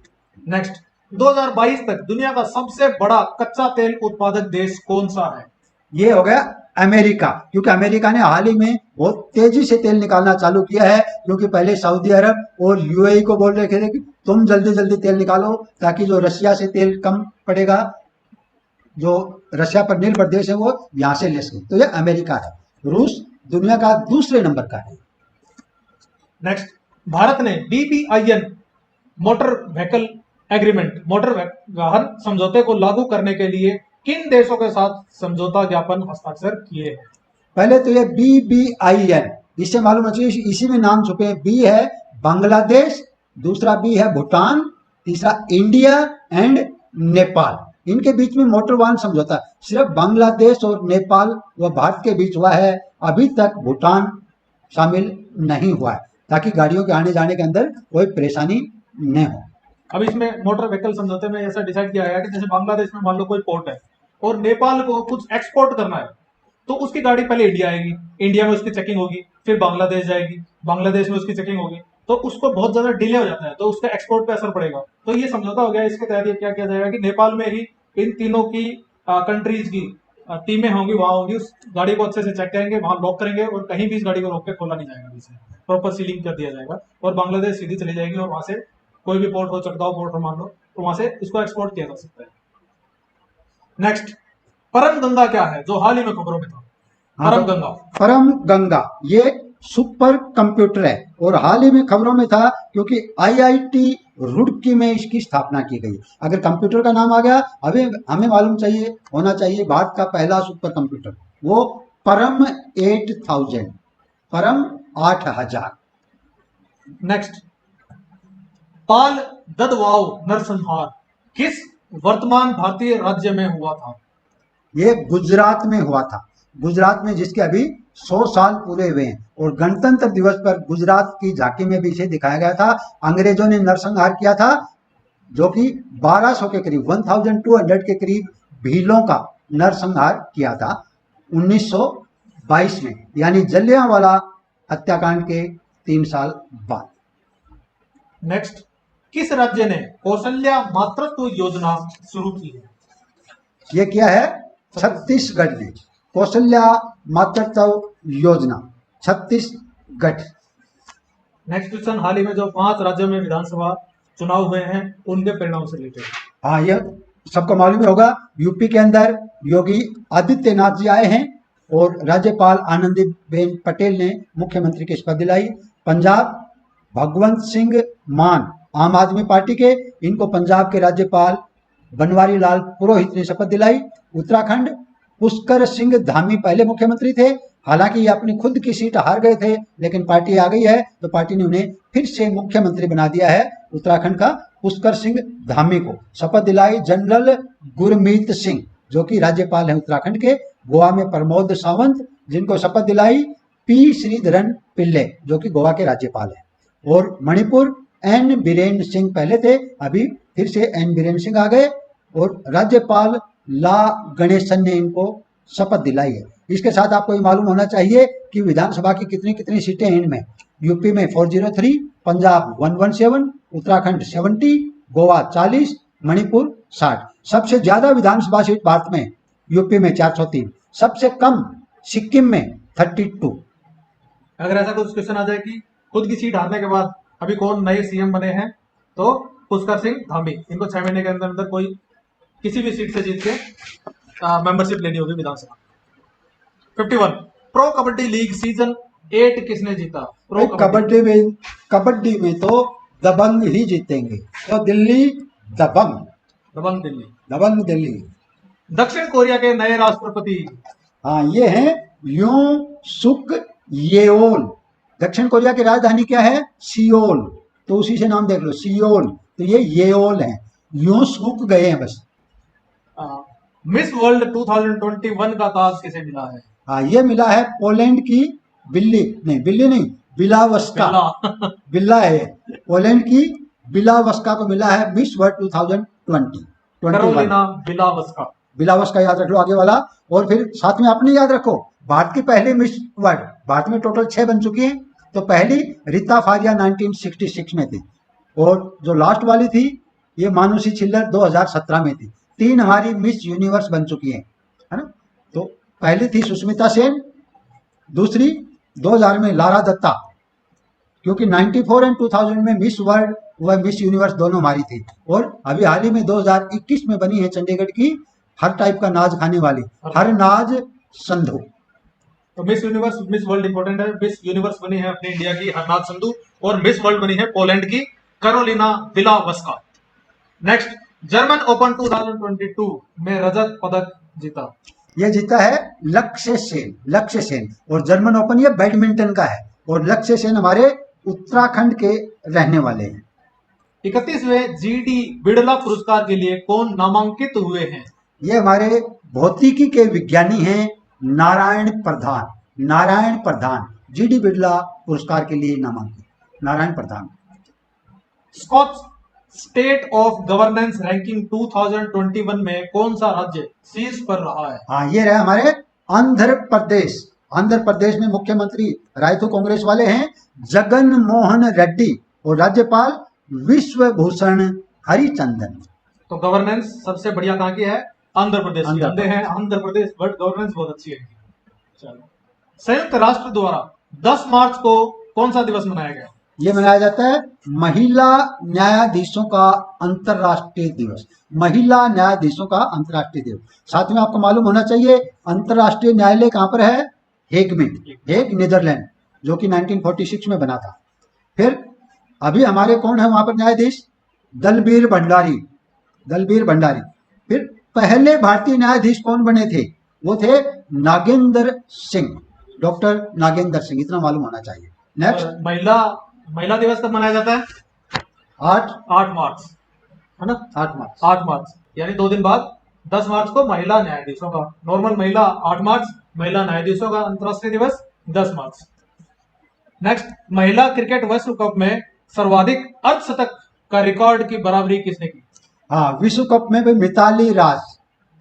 नेक्स्ट, 2022 तक दुनिया का सबसे बड़ा कच्चा तेल उत्पादक देश कौन सा है। ये हो गया अमेरिका, क्योंकि अमेरिका ने हाल ही में बहुत तेजी से तेल निकालना चालू किया है, क्योंकि पहले सऊदी अरब और यूएई को बोल रहे थे कि तुम जल्दी जल्दी तेल निकालो ताकि जो रशिया से तेल कम पड़ेगा, जो रशिया पर निर्भर देश है वो यहाँ से ले सके। तो ये अमेरिका है। रूस दुनिया का दूसरे नंबर का है। नेक्स्ट, भारत ने BBIN motor vehicle agreement, motor वाहन समझौते को लागू करने के लिए किन देशों के साथ समझौता ज्ञापन हस्ताक्षर किए हैं। पहले तो ये BBIN, इससे मालूम होना चाहिए, इसी में नाम छुपे हैं। बी है बांग्लादेश, दूसरा बी है भूटान, तीसरा इंडिया एंड नेपाल। इनके बीच में मोटर वाहन समझौता सिर्फ बांग्लादेश और नेपाल व भारत के बीच हुआ है, अभी तक भूटान शामिल नहीं हुआ है, ताकि गाड़ियों के आने जाने के अंदर कोई परेशानी न हो। अब इसमें मोटर व्हीकल समझौते में ऐसा डिसाइड किया गया कि जैसे बांग्लादेश में मान लो कोई पोर्ट है और नेपाल को कुछ एक्सपोर्ट करना है, तो उसकी गाड़ी पहले इंडिया आएगी, इंडिया में उसकी चेकिंग होगी, फिर बांग्लादेश जाएगी, बांग्लादेश में उसकी चेकिंग होगी, तो उसको बहुत ज्यादा डिले हो जाता है, तो उसका एक्सपोर्ट पे असर पड़ेगा। तो ये समझौता हो गया। इसके तहत ये क्या किया जाएगा कि नेपाल में ही इन तीनों की कंट्रीज की टीमें होंगी, वहां होंगी, उस गाड़ी को अच्छे से चेक करेंगे, वहां लॉक करेंगे और कहीं भी इस गाड़ी को रोक के खोला नहीं जाएगा, इसे प्रॉपर सीलिंग कर दिया जाएगा और बांग्लादेश सीधी चली जाएगी और वहां से कोई भी पोर्ट हो, चटगांव पोर्ट हो मान लो, तो वहां से इसको एक्सपोर्ट किया जा सकता है। नेक्स्ट, परम गंगा क्या है, जो हाल ही में खबरों में था। परम गंगा, परम गंगा ये सुपर कंप्यूटर है और हाल ही में खबरों में था, क्योंकि IIT रुड़की में इसकी स्थापना की गई। अगर कंप्यूटर का नाम आ गया, अभी हमें मालूम चाहिए होना चाहिए भारत का पहला सुपर कंप्यूटर, वो परम 8000, परम 8000। नेक्स्ट, पाल ददवाओ नरसंहार किस वर्तमान भारतीय राज्य में हुआ था। ये गुजरात में हुआ था, गुजरात में, जिसके अभी 100 साल पूरे हुए हैं। और गणतंत्र दिवस पर गुजरात की झांकी में भी इसे दिखाया गया था। अंग्रेजों ने नरसंहार किया था, जो कि 1200 के करीब, 1200 के करीब भीलों का नरसंहार किया था 1922 में, यानी जलियांवाला हत्याकांड के 3 साल बाद। नेक्स्ट, किस राज्य ने कौशल्या मातृत्व योजना शुरू की है। ये क्या है, छत्तीसगढ़ ने कौशल्या मातृत्व योजना, छत्तीसगढ़। नेक्स्ट क्वेश्चन, हाल ही में जो 5 राज्यों में विधानसभा चुनाव हुए हैं उनके परिणाम से रिलेटेड। हाँ, यह सबको मालूम होगा, यूपी के अंदर योगी आदित्यनाथ जी आए हैं और राज्यपाल आनंदीबेन पटेल ने मुख्यमंत्री की शपथ दिलाई। पंजाब भगवंत सिंह मान आम आदमी पार्टी के, इनको पंजाब के राज्यपाल बनवारी लाल पुरोहित ने शपथ दिलाई। उत्तराखंड पुष्कर सिंह धामी पहले मुख्यमंत्री थे, हालांकि ये अपनी खुद की सीट हार गए थे, लेकिन पार्टी आ गई है तो पार्टी ने उन्हें फिर से मुख्यमंत्री बना दिया है। उत्तराखंड का पुष्कर सिंह धामी को शपथ दिलाई जनरल गुरमीत सिंह, जो कि राज्यपाल है उत्तराखंड के। गोवा में प्रमोद सावंत, जिनको शपथ दिलाई पी श्रीधरन पिल्ले, जो कि गोवा के राज्यपाल है। और मणिपुर एन बीरेन सिंह पहले थे, अभी फिर से एन बीरेन सिंह आ गए और राज्यपाल ला गणेशन ने इनको शपथ दिलाई है। इसके साथ आपको ये मालूम होना चाहिए कि विधानसभा की कितनी कितनी सीटें हैं इनमें। यूपी में 403, पंजाब 117, उत्तराखंड 70, गोवा 40, मणिपुर 60। सबसे ज्यादा विधानसभा सीट भारत में यूपी में 403, सबसे कम सिक्किम में 32। अगर ऐसा कुछ क्वेश्चन आ जाए कि खुद की सीट हारने के बाद अभी कौन नए सीएम बने हैं, तो पुष्कर सिंह धामी, इनको 6 महीने के अंदर अंदर कोई किसी भी सीट से जीत के मेंबरशिप लेनी होगी विधानसभा। 51 प्रो कबड्डी लीग सीजन 8 किसने जीता? प्रो कबड्डी में तो दबंग ही जीतेंगे, तो दिल्ली दबंग दिल्ली। दक्षिण कोरिया के नए राष्ट्रपति? हाँ, ये हैं यूं सुक येओल। दक्षिण कोरिया की राजधानी क्या है? सियोल, तो उसी से नाम देख लो, सियोल। तो ये येओल है, यूं सुक गए हैं बस। मिस वर्ल्ड 2021 का ताज किसे मिला है? हाँ, ये मिला है पोलैंड की बिलावस्का। बिल्ला है, पोलैंड की बिलावस्का को मिला है मिस वर्ल्ड 2020। कैरोलिना बिलावस्का याद रख लो आगे वाला। और फिर साथ में अपनी याद रखो, भारत की पहली मिस वर्ल्ड, भारत में टोटल 6 बन चुकी हैं। तो पहली रीता फारिया 1966 में थी, और जो लास्ट वाली थी ये मानुषी छिल्लर 2017 में थी। 3 हमारी मिस यूनिवर्स बन चुकी हैं, है ना। तो पहली थी सुष्मिता सेन, दूसरी 2000 में लारा दत्ता, क्योंकि 94 और 2000 में मिस वर्ल्ड व मिस यूनिवर्स दोनों हमारी थी। और अभी हाल ही में 2021 में बनी है चंडीगढ़ की हर टाइप का नाज खाने वाली हर नाज संधू। तो miss universe miss world important है। मिस यूनिवर्स बनी है अपने इंडिया की हरनाथ संधू, और मिस वर्ल्ड बनी है पोलैंड की Carolina Bielawska. Next, German open 2022 में रजत पदक जीता? ये जीता है लक्ष्य सेन। और जर्मन ओपन ये बैडमिंटन का है, और लक्ष्य सेन हमारे उत्तराखंड के रहने वाले हैं। 31वें जीडी बिड़ला पुरस्कार के लिए कौन नामांकित हुए हैं? ये हमारे भौतिकी के विज्ञानी हैं नारायण प्रधान। जीडी बिड़ला पुरस्कार के लिए नामांकित Narayan Pradhan. Skoch state of governance ranking 2021 में कौन सा राज्य शीर्ष पर रहा है? हाँ, ये रहे हमारे आंध्र प्रदेश में मुख्यमंत्री रायतू कांग्रेस वाले हैं जगन मोहन रेड्डी, और राज्यपाल विश्वभूषण हरिचंदन। तो गवर्नेंस सबसे बढ़िया कहाँ की है? आंध्र प्रदेश की। अंधे हैं आंध्र प्रदेश, बट गवर्नेंस बहुत अच्छी है। चलो, संयुक्त राष्ट्र द्वारा 10 मार्च को कौन सा दिवस मनाया गया? ये मनाया जाता है महिला न्यायाधीशों का अंतरराष्ट्रीय दिवस। महिला न्यायाधीशों का अंतरराष्ट्रीय दिवस। साथ में आपको मालूम होना चाहिए अंतरराष्ट्रीय न्यायालय कहाँ पर है? हेग में, हेग नीदरलैंड, जो कि 1946 में बना था। फिर अभी हमारे कौन है वहां पर न्यायाधीश? दलबीर भंडारी। फिर पहले भारतीय न्यायाधीश कौन बने थे? वो थे नागेंद्र सिंह, डॉक्टर नागेंद्र सिंह, इतना मालूम होना चाहिए। नेक्स्ट, महिला दिवस कब मनाया जाता है? 8 मार्च, है ना? 8 मार्च, यानी 2 दिन बाद 10 मार्च को महिला न्यायाधीशों का, नॉर्मल महिला 8 मार्च, महिला न्यायाधीशों का अंतरराष्ट्रीय दिवस 10 मार्च। नेक्स्ट, महिला क्रिकेट विश्व कप में सर्वाधिक अर्धशतक का रिकॉर्ड की बराबरी किसने की? हाँ, विश्व कप में भी मिताली राज,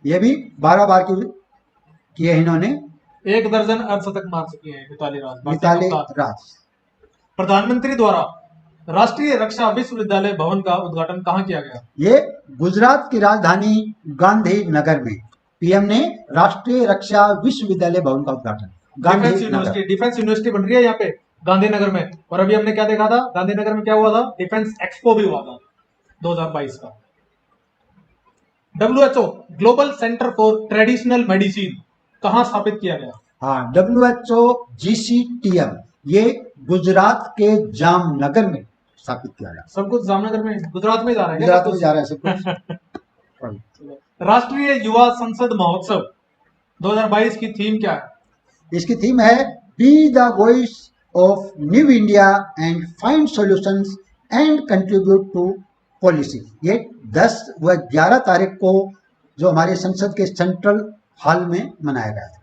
ये भी 12 बार की है इन्होंने। 1 दर्जन अर्धशतक मार चुकी है मिताली राज। प्रधानमंत्री द्वारा राष्ट्रीय रक्षा विश्वविद्यालय भवन का उद्घाटन कहाँ किया गया? ये गुजरात की राजधानी गांधीनगर में पीएम ने राष्ट्रीय रक्षा विश्वविद्यालय भवन का उद्घाटन। डिफेंस यूनिवर्सिटी बन रही है यहाँ पे गांधीनगर में। और अभी हमने क्या देखा था? गांधीनगर में क्या हुआ था? डिफेंस एक्सपो भी हुआ था 2022 का। WHO global centre for traditional medicine कहाँ स्थापित किया गया? हाँ, WHO GCTM ये गुजरात के जामनगर में स्थापित किया गया। सब कुछ जामनगर में, गुजरात में जा रहा है क्या? गुजरात में जा रहा है सब कुछ। राष्ट्रीय युवा संसद महोत्सव 2022 की थीम क्या है? इसकी थीम है be the voice of new India and find solutions and contribute to policy. ये 10 व 11 तारीख को जो हमारे संसद के सेंट्रल हॉल में मनाया गया था।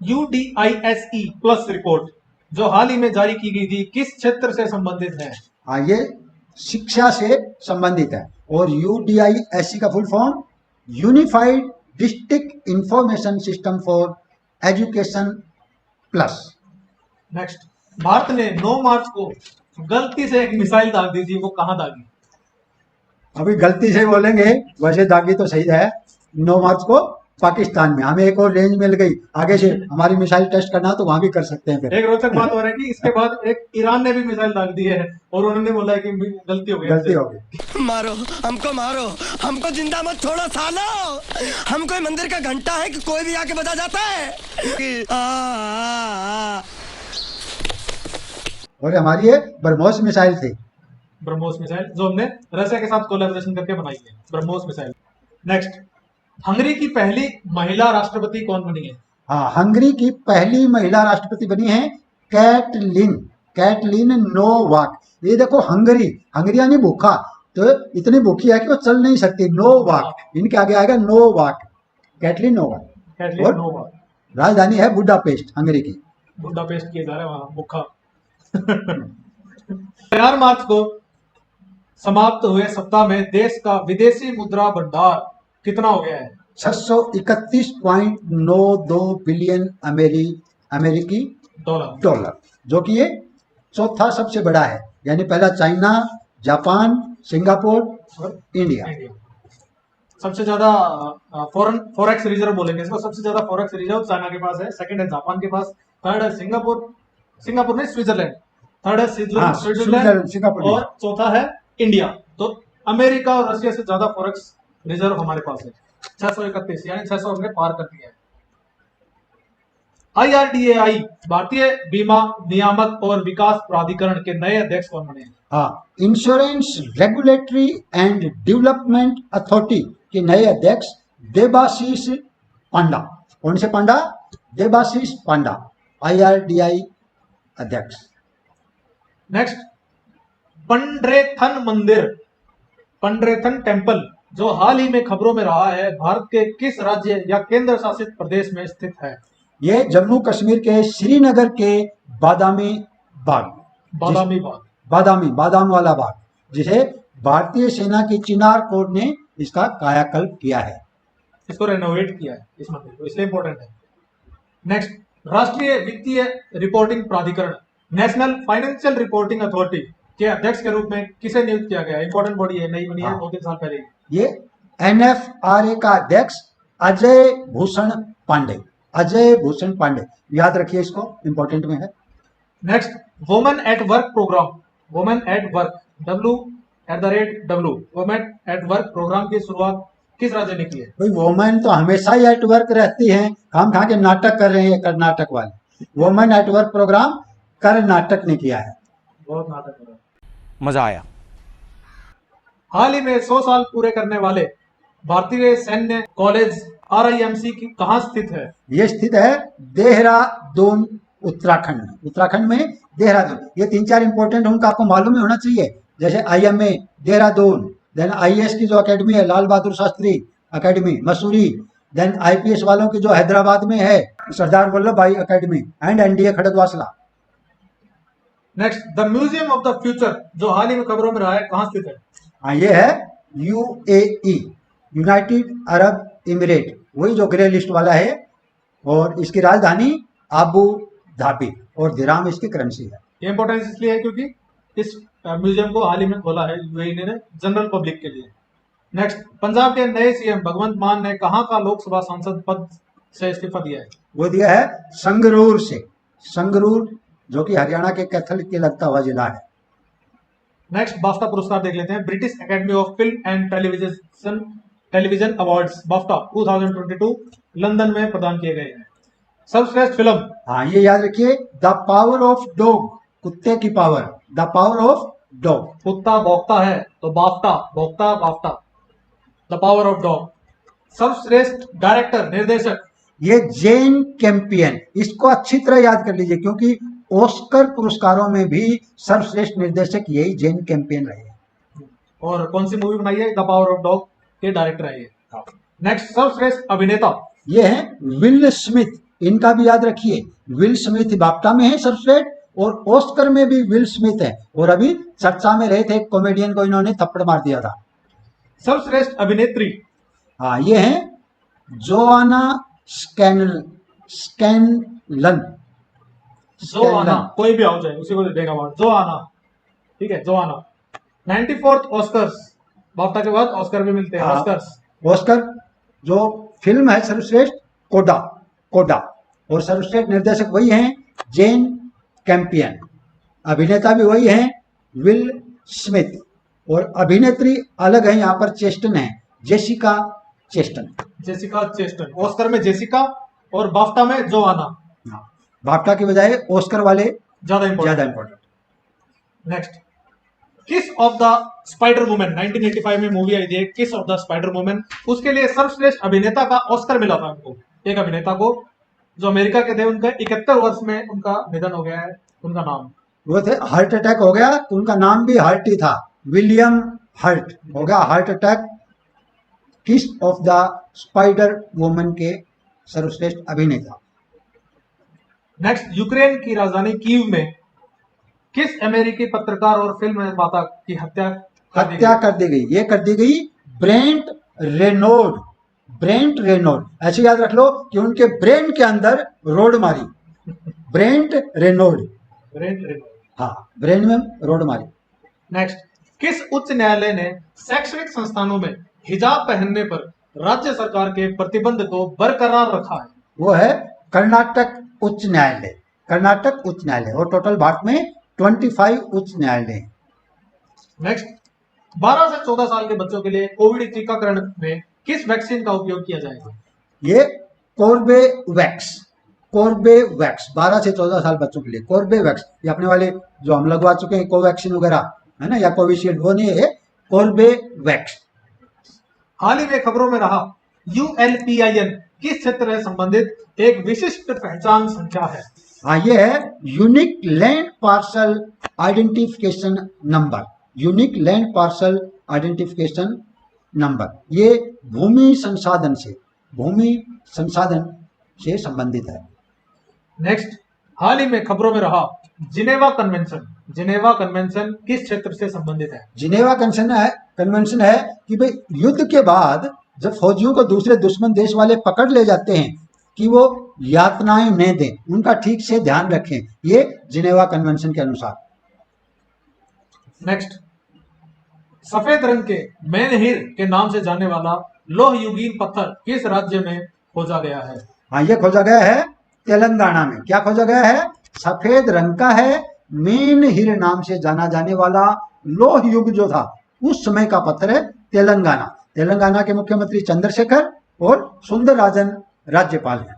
UDISE प्लस रिपोर्ट जो हाल ही में जारी की गई थी किस क्षेत्र से संबंधित है? हाँ, ये शिक्षा से संबंधित है और UDISE का full form unified district information system for education plus. Next, Bharat ने 9 मार्च को गलती से एक मिसाइल दाग दी थी, वो कहां दागी? अभी गलती से बोलेंगे, वैसे दागी तो सही है। 9 मार्च को पाकिस्तान में हमें एक और रेंज मिल गई, आगे से हमारी मिसाइल टेस्ट करना तो वहां भी कर सकते हैं। फिर एक रोचक बात हो रहा है कि इसके बाद एक ईरान ने भी मिसाइल दाग दी है और उन्होंने बोला है कि गलती हो गई, गलती हो गई। मारो हमको जिंदा मत छोड़ो सालो। हम कोई मंदिर का घंटा है कि कोई भी आके बजा जाता है कि और हमारी ये ब्रह्मोस मिसाइल थी। ब्रह्मोस मिसाइल जो हमने रशिया के साथ कोलैबोरेशन करके बनाई है, ब्रह्मोस मिसाइल। नेक्स्ट, हंगरी की पहली महिला राष्ट्रपति कौन बनी है? हाँ, हंगरी की पहली महिला राष्ट्रपति बनी है कैटलिन नोवाक। ये देखो, हंगरी यानी भूखा, तो इतनी भूखी है कि वो चल नहीं सकती। नोवाक, इनके आगे आएगा नोवाक, कैटलिन नोवाक। कैटलिन और नोवाक। राजधानी है बुडापेस्ट, हंगरी की। बुडापेस्ट किए जा रहे हैं वहां, भूखा। 4 मार्च को समाप्त हुए सप्ताह में देश का विदेशी मुद्रा भंडार कितना हो गया है? 631.92 बिलियन अमेरिकी डॉलर, जो कि ये चौथा सबसे बड़ा है। यानी पहला चाइना, जापान, सिंगापुर और इंडिया। सबसे ज्यादा फॉरेक्स रिजर्व बोलेंगे इसको, सबसे ज्यादा फॉरेक्स रिजर्व चाइना के पास है, सेकंड है जापान के पास, थर्ड है सिंगापुर नहीं, स्विट्जरलैंड, थर्ड है स्विट्जरलैंड, सिंगापुर, और चौथा है इंडिया। तो अमेरिका और रशिया से ज्यादा फॉरेक्स रिजर्व हमारे पास है, 631, यानी 600 हमने पार कर दिया है। IRDAI भारतीय बीमा नियामक और विकास प्राधिकरण के नए अध्यक्ष कौन बने? हाँ, insurance regulatory and development authority के नए अध्यक्ष देबाशीष पांडा। कौन से पांडा? देबाशीष पांडा, IRDAI अध्यक्ष। नेक्स्ट, पंड्रेथन टेम्पल जो हाल ही में खबरों में रहा है, भारत के किस राज्य या केंद्र शासित प्रदेश में स्थित है? ये जम्मू कश्मीर के श्रीनगर के बादाम वाला बाग, जिसे भारतीय सेना की चिनार कोर ने इसका कायाकल्प किया है, इसको रेनोवेट किया है इस मंदिर को, इसलिए इंपॉर्टेंट है। नेक्स्ट, राष्ट्रीय वित्तीय रिपोर्टिंग प्राधिकरण नेशनल फाइनेंशियल रिपोर्टिंग अथॉरिटी के अध्यक्ष के रूप में किसे नियुक्त किया गया? इंपॉर्टेंट बॉडी है, नई बनी है 2-3 साल पहले। ये NFRA का अध्यक्ष अजय भूषण पांडे, याद रखिए इसको, इंपॉर्टेंट में है। Next, women at work programme, women at work programme की शुरुआत किस राज्य ने की है? भाई, वुमेन तो हमेशा ही एट वर्क रहती हैं, हम खा के नाटक कर रहे हैं कर्नाटक वाले। Women at work programme Karnataka ने किया है। बहुत नाटक हो रहा है। मजा आया। हाल ही में 100 साल पूरे करने वाले भारतीय सैन्य कॉलेज RIMC की कहाँ स्थित है? ये स्थित है देहरादून, उत्तराखंड में देहरादून। ये 3-4 इंपॉर्टेंट उनका आपको मालूम ही होना चाहिए, जैसे IMA देहरादून, देन IAS की जो अकेडमी है Lal Bahadur Shastri academy Mussoorie, then IPS वालों की जो हैदराबाद में है सरदार वल्लभ भाई academy, and NDA Khadakwasla. Next, the museum of the future जो हाल ही में खबरों में रहा है, कहाँ स्थित है? हाँ, ये है UAE, यूनाइटेड अरब इमिरेट, वही जो ग्रे लिस्ट वाला है, और इसकी राजधानी आबू धाबी, और दिराम इसकी करेंसी है। ये इंपॉर्टेंस इसलिए है क्योंकि इस म्यूजियम को हाल ही में खोला है UAE ने जनरल पब्लिक के लिए। नेक्स्ट, पंजाब के नए CM भगवंत मान ने कहाँ का लोकसभा सांसद पद से इस्तीफा दिया है? वो दिया है संगरूर से, संगरूर जो कि हरियाणा के कैथल के लगता हुआ जिला है। नेक्स्ट, बाफ्टा पुरस्कार देख लेते हैं। British academy of film and television awards BAFTA 2022 London में प्रदान किए गए हैं। सर्वश्रेष्ठ फिल्म, हाँ, ये याद रखिए, द पावर ऑफ डॉग, कुत्ते की power, the power of dog. कुत्ता भौंकता है तो बाफ्टा, भौंकता BAFTA, the power of dog. सर्वश्रेष्ठ डायरेक्टर निर्देशक, ये जेन कैंपियन, इसको अच्छी तरह याद कर लीजिए क्योंकि ऑस्कर पुरस्कारों में भी सर्वश्रेष्ठ निर्देशक यही जेन कैंपियन रहे। और कौन सी मूवी बनाई है? द पावर ऑफ डॉग के डायरेक्टर है ये। नेक्स्ट, सर्वश्रेष्ठ अभिनेता, ये है विल स्मिथ, इनका भी याद रखिए। विल स्मिथ बाफ्टा में है सर्वश्रेष्ठ और ऑस्कर में भी विल स्मिथ है। और अभी चर्चा में रहे थे एक कॉमेडियन को इन्होंने थप्पड़ मार दिया था। सर्वश्रेष्ठ अभिनेत्री, हाँ, ये है जोआना स्कैनलन। जोआना, कोई भी आ जाए उसी को देगा अवार्ड, जोआना, ठीक है, जोआना। 94th ऑस्कर्स, बाफ्टा के बाद ऑस्कर भी मिलते हैं, हाँ। ऑस्कर्स। ऑस्कर जो फिल्म है सर्वश्रेष्ठ कोडा, कोडा। और सर्वश्रेष्ठ निर्देशक वही हैं जेन कैंपियन, अभिनेता भी वही हैं विल स्मिथ। और अभिनेत्री अलग है, यहाँ पर चेस्टन है, जेसिका चेस्टन। जेसिका चेस्टन, ऑस्कर में जेसिका और बाफ्टा में जोआना, हाँ, बाफ्टा की बजाय ऑस्कर वाले ज्यादा इंपॉर्टेंट। ज्यादा इंपॉर्टेंट। नेक्स्ट, किस ऑफ द स्पाइडर वुमेन, 1985 में मूवी आई थी किस ऑफ द स्पाइडर वुमेन, उसके लिए सर्वश्रेष्ठ अभिनेता का ऑस्कर मिला था उनको, एक अभिनेता को जो अमेरिका के थे। उनका 71 वर्ष में उनका निधन हो गया है। उनका नाम, वो थे, हार्ट अटैक हो गया तो उनका नाम भी हार्ट ही था, विलियम हर्ट हो गया हार्ट अटैक। किस ऑफ द स्पाइडर वुमन के सर्वश्रेष्ठ अभिनेता। नेक्स्ट, यूक्रेन की राजधानी कीव में किस अमेरिकी पत्रकार और फिल्म निर्माता की हत्या कर दी गई? ये कर दी गई ब्रेंट रेनोल्ड। ब्रेंट रेनोल्ड, ऐसे याद रख लो कि उनके ब्रेन के अंदर रोड मारी। ब्रेंट रेनोल्ड, हाँ, ब्रेन में रोड मारी। नेक्स्ट, किस उच्च न्यायालय ने शैक्षणिक संस्थानों में हिजाब पहनने पर राज्य सरकार के प्रतिबंध को बरकरार रखा है? वो है कर्नाटक उच्च न्यायालय। कर्नाटक उच्च न्यायालय। और टोटल भारत में 25 उच्च न्यायालय हैं। नेक्स्ट, 12 से 14 साल के बच्चों के लिए कोविड टीकाकरण में किस वैक्सीन का उपयोग किया जाएगा? ये कोर्बेवैक्स, कोर्बेवैक्स 12 से 14 साल बच्चों के लिए कोर्बेवैक्स। ये अपने वाले जो हम लगवा चुके हैं कोवैक्सीन वगैरह है ना, या कोविशील्ड, वो नहीं है, कोर्बेवैक्स। हाल ही में खबरों में रहा ULPIN किस क्षेत्र से संबंधित एक विशिष्ट पहचान संख्या है? हाँ, ये है unique land parcel identification number. Unique land parcel identification number, ये भूमि संसाधन से संबंधित है। नेक्स्ट, हाल ही में खबरों में रहा जिनेवा कन्वेंशन। जिनेवा कन्वेंशन किस क्षेत्र से संबंधित है? जिनेवा कन्वेंशन है कि भाई युद्ध के बाद जब फौजियों को दूसरे दुश्मन देश वाले पकड़ ले जाते हैं कि वो यातनाएं न दें, उनका ठीक से ध्यान रखें, ये जिनेवा कन्वेंशन के अनुसार। नेक्स्ट, सफेद रंग के मेनहिर के नाम से जाने वाला लोह युगीन पत्थर किस राज्य में खोजा गया है? हाँ, ये खोजा गया है तेलंगाना में। क्या खोजा गया है? सफेद रंग का है, मेनहिर नाम से जाना जाने वाला लोह युग जो था उस समय का पत्थर है, तेलंगाना। तेलंगाना के मुख्यमंत्री चंद्रशेखर और सुंदरराजन राज्यपाल हैं।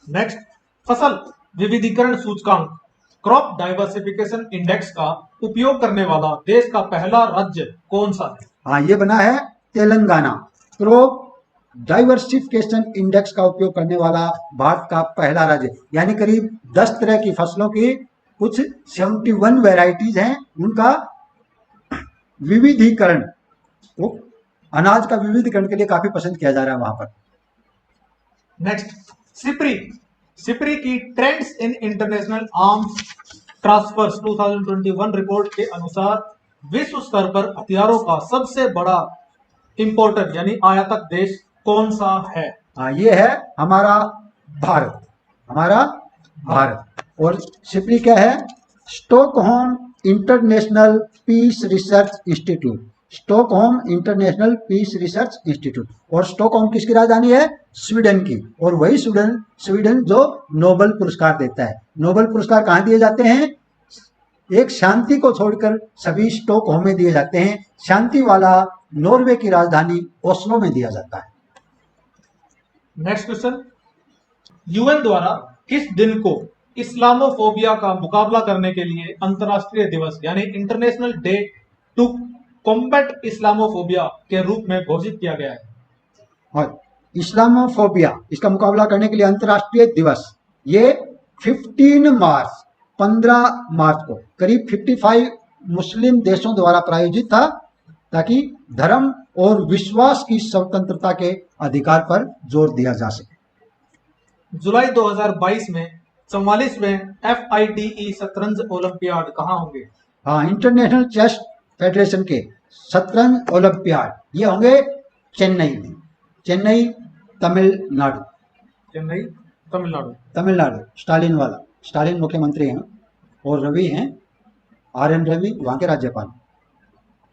नेक्स्ट, फसल विविधीकरण सूचकांक क्रॉप डाइवर्सिफिकेशन इंडेक्स का उपयोग करने वाला देश का पहला राज्य कौन सा है? हाँ, ये बना है तेलंगाना। क्रॉप डाइवर्सिफिकेशन इंडेक्स का उपयोग करने वाला भारत का पहला राज्य, यानी करीब 10 तरह की फसलों की कुछ 71 वेराइटीज हैं, उनका विविधीकरण, वो अनाज का विविधीकरण के लिए काफी पसंद किया जा रहा है वहां पर। नेक्स्ट, सिप्री की trends in international arms transfers 2021 report के अनुसार विश्व स्तर पर हथियारों का सबसे बड़ा इंपोर्टर यानी आयातक देश कौन सा है? हाँ, ये है हमारा भारत, हमारा भारत। और सिप्री क्या है? Stockholm international peace research institute. Stockholm international peace research institute. और स्टॉकहोम किसकी राजधानी है? स्वीडन की। और वही स्वीडन जो नोबेल पुरस्कार देता है। नोबेल पुरस्कार कहाँ दिए जाते हैं? एक शांति को छोड़कर सभी स्टॉकहोम में दिए जाते हैं। शांति वाला नॉर्वे की राजधानी ओस्लो में दिया जाता है। नेक्स्ट क्वेश्चन, यूएन द्वारा किस दिन को इस्लामोफोबिया का मुकाबला करने के लिए अंतर्राष्ट्रीय दिवस यानी international day to combat Islamophobia के रूप में घोषित किया गया है। और इस्लामोफोबिया इसका मुकाबला करने के लिए अंतर्राष्ट्रीय दिवस ये 15 मार्च को करीब 55 मुस्लिम देशों द्वारा प्रायोजित था, ताकि धर्म और विश्वास की स्वतंत्रता के अधिकार पर जोर दिया जा सके। जुलाई 2022 में 44वें FIDE शतरंज ओलंपियाड कहाँ होंगे? हाँ, इंटरनेशनल चेस फेडरेशन के शतरंज ओलंपियाड ये होंगे चेन्नई में, चेन्नई तमिलनाडु। चेन्नई तमिलनाडु। तमिलनाडु स्टालिन वाला, स्टालिन मुख्यमंत्री हैं और रवि हैं, RN रवि वहां के राज्यपाल।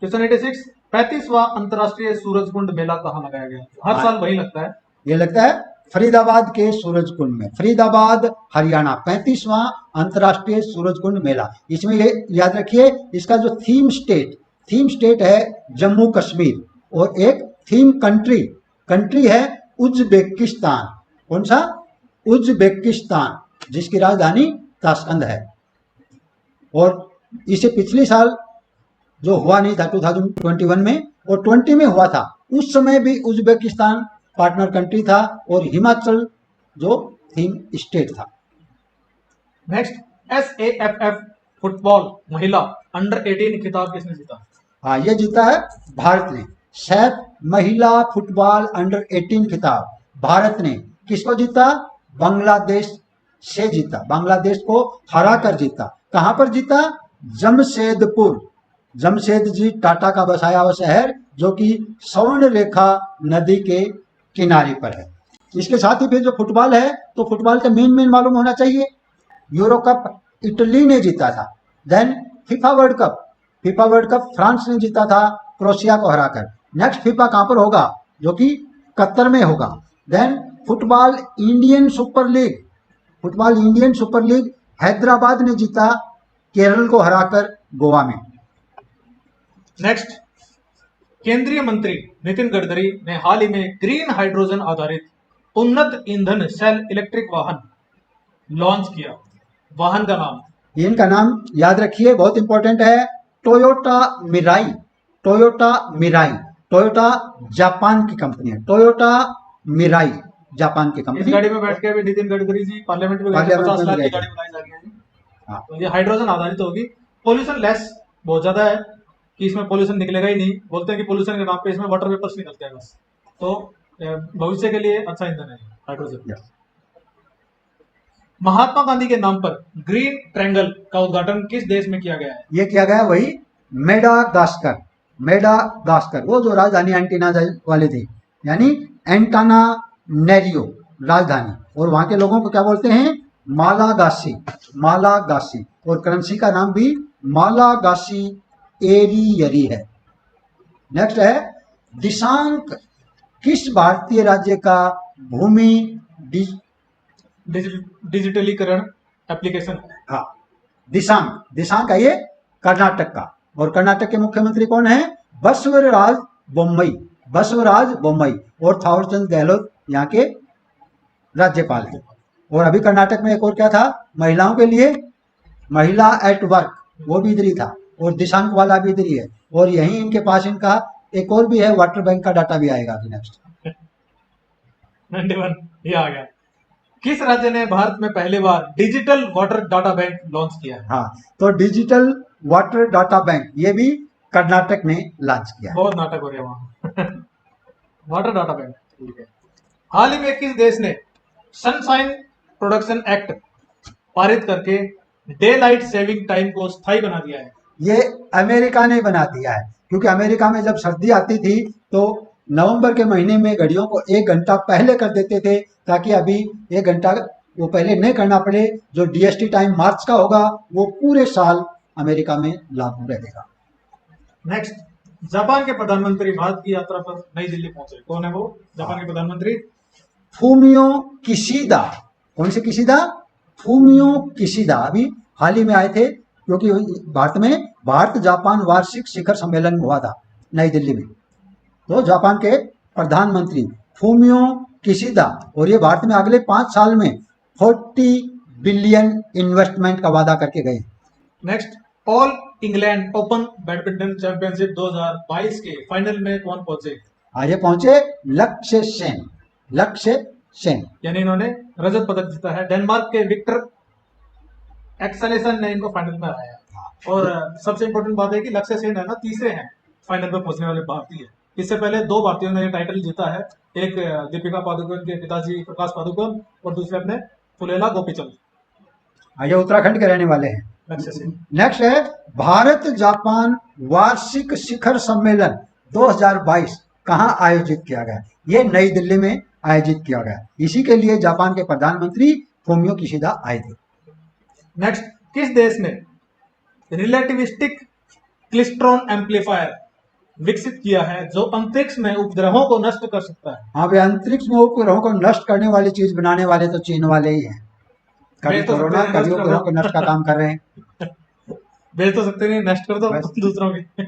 क्वेश्चन 86 35वां अंतर्राष्ट्रीय सूरजकुंड मेला कहाँ लगाया गया? हर साल वही लगता है। ये लगता है फरीदाबाद के सूरजकुंड में, फरीदाबाद हरियाणा। 35वां अंतर्राष्ट्रीय सूरजकुंड मेला। इसमें ये याद रखिए, इसका जो थीम स्टेट है जम्मू कश्मीर, और एक थीम कंट्री है उज्बेकिस्तान। कौन सा? उज्बेकिस्तान, जिसकी राजधानी ताशकंद है। और इसे पिछले साल जो हुआ नहीं था 2021 में, और 20 में हुआ था, उस समय भी उज्बेकिस्तान पार्टनर कंट्री था और हिमाचल जो थीम स्टेट था। नेक्स्ट SAFF फुटबॉल महिला अंडर 18 खिताब किसने जीता? हाँ, ये जीता है भारत ने। सैफ महिला फुटबॉल अंडर 18 खिताब भारत ने किसको जीता? बांग्लादेश से जीता, बांग्लादेश को हरा कर जीता। कहां पर जीता? जमशेदपुर, जमशेदजी टाटा का बसाया हुआ शहर, जो कि स्वर्ण रेखा नदी के किनारे पर है। इसके साथ ही फिर जो फुटबॉल है, तो फुटबॉल का मेन मालूम होना चाहिए। यूरो कप इटली ने जीता था। Then FIFA world cup France ने जीता था क्रोएशिया को हराकर। नेक्स्ट फीफा कहां पर होगा? जो कि कतर में होगा। Then football Indian super league Hyderabad ने जीता केरल को हराकर गोवा में। नेक्स्ट केंद्रीय मंत्री नितिन गडकरी ने हाल ही में ग्रीन हाइड्रोजन आधारित उन्नत ईंधन सेल इलेक्ट्रिक वाहन लॉन्च किया। वाहन का नाम? इनका नाम याद रखिए, बहुत इंपॉर्टेंट है, टोयोटा मिराई। टोयोटा जापान की कंपनी है, टोयोटा मिराई जापान की इस कंपनी। गाड़ी में बैठ के अभी नितिन गडकरी जी पार्लियामेंट में गए, 50 लाख की गाड़ी बनाई जा रही है। हाँ। तो ये हाइड्रोजन आधारित होगी। पोल्यूशन लेस बहुत ज्यादा है कि इसमें पोल्यूशन निकलेगा ही नहीं। बोलते हैं कि पोल्यूशन के नाम पे इसमें वाटर वेपर्स निकलते हैं बस। तो भविष्य के लिए अच्छा ईंधन है हाइड्रोजन। महात्मा गांधी के नाम पर ग्रीन ट्रायंगल का उद्घाटन किस देश में किया गया है? ये किया गया वही मेडागास्कर, वो जो राजधानी एंटीना वाले थे, यानी एंटानानेरियो राजधानी, और वहां के लोगों को क्या बोलते हैं? मालागासी। और करेंसी का नाम भी मालागासी एरियरी है। नेक्स्ट है दिशांक किस भारतीय राज्य का भूमि डिजिटलीकरण एप्लीकेशन? हाँ, दिशांक है ये कर्नाटक का। और कर्नाटक के मुख्यमंत्री कौन है? बसवराज बोम्मई। और थावरचंद गहलोत यहाँ के राज्यपाल हैं। और अभी कर्नाटक में एक और क्या था महिलाओं के लिए? महिला एट वर्क, वो भी इधर ही था, और दिशांक वाला भी इधर ही है। और यहीं इनके पास इनका एक और भी है, वाटर बैंक का डाटा भी आएगा अभी नेक्स्ट। 91 ये आ गया। किस राज्य ने भारत में पहली बार digital water data bank launch किया है? हाँ, तो डिजिटल वाटर डाटा बैंक ये भी कर्नाटक ने लॉन्च किया। बहुत नाटक हो रहे हैं वहां। वाटर डाटा बैंक, ठीक है। हाल ही में किस देश ने सनशाइन प्रोडक्शन एक्ट पारित करके डे लाइट सेविंग टाइम को स्थायी बना दिया है? ये अमेरिका ने बना दिया है, क्योंकि अमेरिका में जब सर्दी आती थी तो नवंबर के महीने में घड़ियों को 1 घंटा पहले कर देते थे, ताकि अभी 1 घंटा वो पहले नहीं करना पड़े। जो DST टाइम मार्च का होगा वो पूरे साल अमेरिका में लागू रहेगा। नेक्स्ट जापान के प्रधानमंत्री भारत की यात्रा पर नई दिल्ली पहुंचे। कौन है वो जापान के प्रधानमंत्री? Fumio Kishida. कौन से किशिदा? फूमियो किशिदा अभी हाल ही में आए थे, क्योंकि भारत जापान वार्षिक शिखर सम्मेलन हुआ था नई दिल्ली में। तो जापान के प्रधानमंत्री फूमियो किशिदा, और ये भारत में अगले 5 साल में 40 बिलियन इन्वेस्टमेंट का वादा करके गए। Next, all England open badminton championship 2022 के फाइनल में कौन पहुंचे? आगे पहुंचे लक्ष्य सेन। लक्ष्य सेन यानी इन्होंने रजत पदक जीता है। डेनमार्क के विक्टर एक्सेलेसन ने इनको फाइनल में हराया। और सबसे इंपॉर्टेंट बात है कि लक्ष्य सेन है ना, तीसरे हैं फाइनल में पहुंचने वाले भारतीय। इससे पहले 2 भारतीयों ने ये टाइटल जीता है, एक दीपिका पादुकोण के पिताजी प्रकाश पादुकोण और दूसरे अपने फुलेला गोपीचंद। ये उत्तराखंड के रहने वाले हैं। लक्ष्य सेन। नेक्स्ट है भारत जापान वार्षिक शिखर सम्मेलन 2022 कहाँ आयोजित किया गया? ये नई दिल्ली में आयोजित किया गया। इसी के लिए जापान के प्रधानमंत्री फूमियो किशिदा आए थे। नेक्स्ट, किस देश ने रिलेटिविस्टिक क्लिस्ट्रॉन एम्पलीफायर विकसित किया है जो अंतरिक्ष में उपग्रहों को नष्ट कर सकता है? हाँ, वे अंतरिक्ष में उपग्रहों को नष्ट करने वाली चीज बनाने वाले तो चीन वाले ही हैं। कभी भेज तो सकते कोरोना हैं, कभी नष्ट कर उपग्रहों दो। को नष्ट का काम कर रहे हैं। भेज तो सकते नहीं, नष्ट कर दो बस। दूसरों की।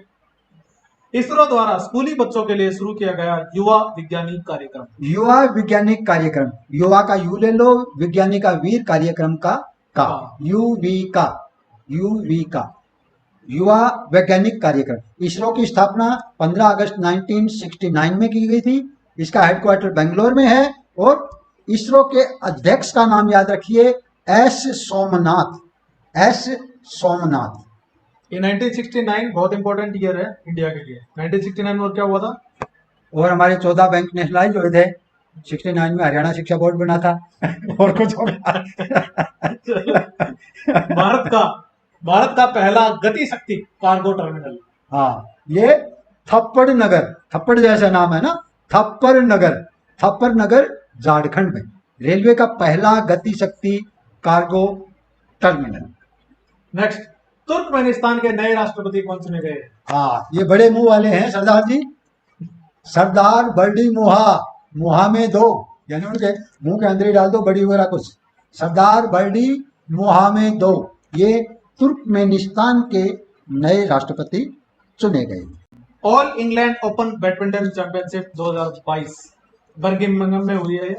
इसरो द्वारा स्कूली बच्चों के लिए शुरू किया गया युवा वैज्ञानिक कार्यक्रम। युवा वैज्ञानिक कार्यक्रम, युवा का यू ले लो, विज्ञानिक का वीर, कार्यक्रम का यूवी का युवा वैज्ञानिक कार्यक्रम। इसरो की स्थापना 15 अगस्त 1969 में की गई थी। इसका हेडक्वार्टर बेंगलोर में है और इसरो के अध्यक्ष का नाम याद रखिए, एस सोमनाथ। एस सोमनाथ। ये 1969 बहुत इंपॉर्टेंट ईयर है इंडिया के लिए। 1969 में और क्या हुआ था? और हमारे 14 बैंक नेशनलाइज हुए थे। 69 में हरियाणा शिक्षा बोर्ड बना था और कुछ हो गया। भारत का पहला गति शक्ति कार्गो टर्मिनल। हाँ, ये थप्पड़ नगर, थप्पड़ जैसा नाम है ना, थप्पड़ नगर झारखंड में रेलवे का पहला गति शक्ति कार्गो टर्मिनल। नेक्स्ट, तुर्कमेनिस्तान के नए राष्ट्रपति कौन चुने गए? हाँ, ये बड़े मुंह वाले हैं सरदार जी, सरदार बर्डी मुहा में दो, यानी उनके मुंह के अंदर ही डाल दो बड़ी वगैरह कुछ। सरदार बर्डी मुहा में दो, ये तुर्कमेनिस्तान के नए राष्ट्रपति चुने गए। All England open badminton championship 2022 Birmingham में हुई है ये।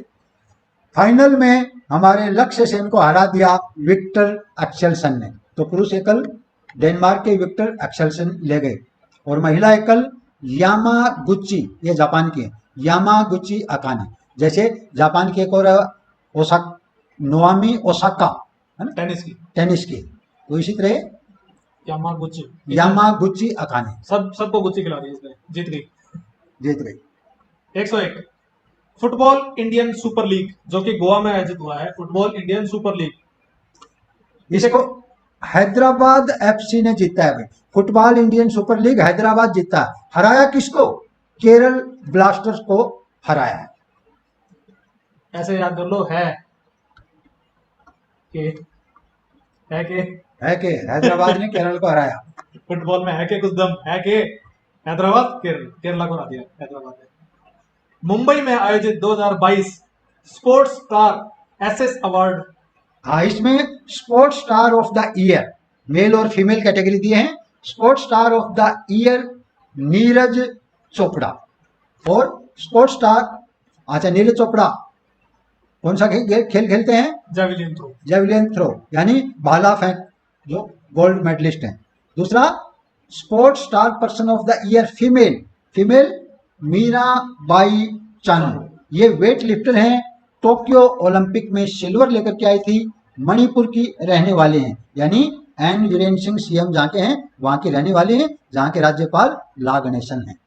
फाइनल में हमारे लक्ष्य सेन को हरा दिया विक्टर एक्सेल्सन ने। तो पुरुष एकल डेनमार्क के विक्टर एक्सेल्सन ले गए और महिला एकल यामागुची, ये जापान की है, यामागुची अकाने। जैसे जापान की एक और नोआमी ओसाका है ना, टेनिस की, तो इसी तरह यामागुची अकाने सबको गुच्ची खिला दी इसने, जीत गई। 101 फुटबॉल इंडियन सुपर लीग जो कि गोवा में आयोजित हुआ है। फुटबॉल इंडियन सुपर लीग इसको हैदराबाद एफसी ने जीता है भाई। Football Indian super league Hyderabad जीता है। हराया किसको? केरल ब्लास्टर्स को हराया है। ऐसे याद कर लो, है के हैदराबाद ने केरल को हराया। फुटबॉल में है के कुछ दम, है के हैदराबाद केरला को हरा दिया हैदराबाद ने। मुंबई में आयोजित 2022 स्पोर्ट्स स्टार एसएस अवार्ड। हाँ, इसमें sports star of the year male और फीमेल कैटेगरी दिए हैं। Sports star of the year Neeraj Chopra और स्पोर्ट्स स्टार, अच्छा नीरज चोपड़ा कौन सा खेल खेलते हैं? जेवलिन थ्रो यानी भाला फेंक, जो गोल्ड मेडलिस्ट हैं। दूसरा sports star person of the year female Mirabai Chanu, ये वेट लिफ्टर हैं, टोक्यो ओलंपिक में सिल्वर लेकर के आई थी, मणिपुर की रहने वाले हैं, यानी एन वीरेन सिंह सीएम जहाँ के हैं वहां के रहने वाले हैं, जहाँ के राज्यपाल ला गणेशन हैं।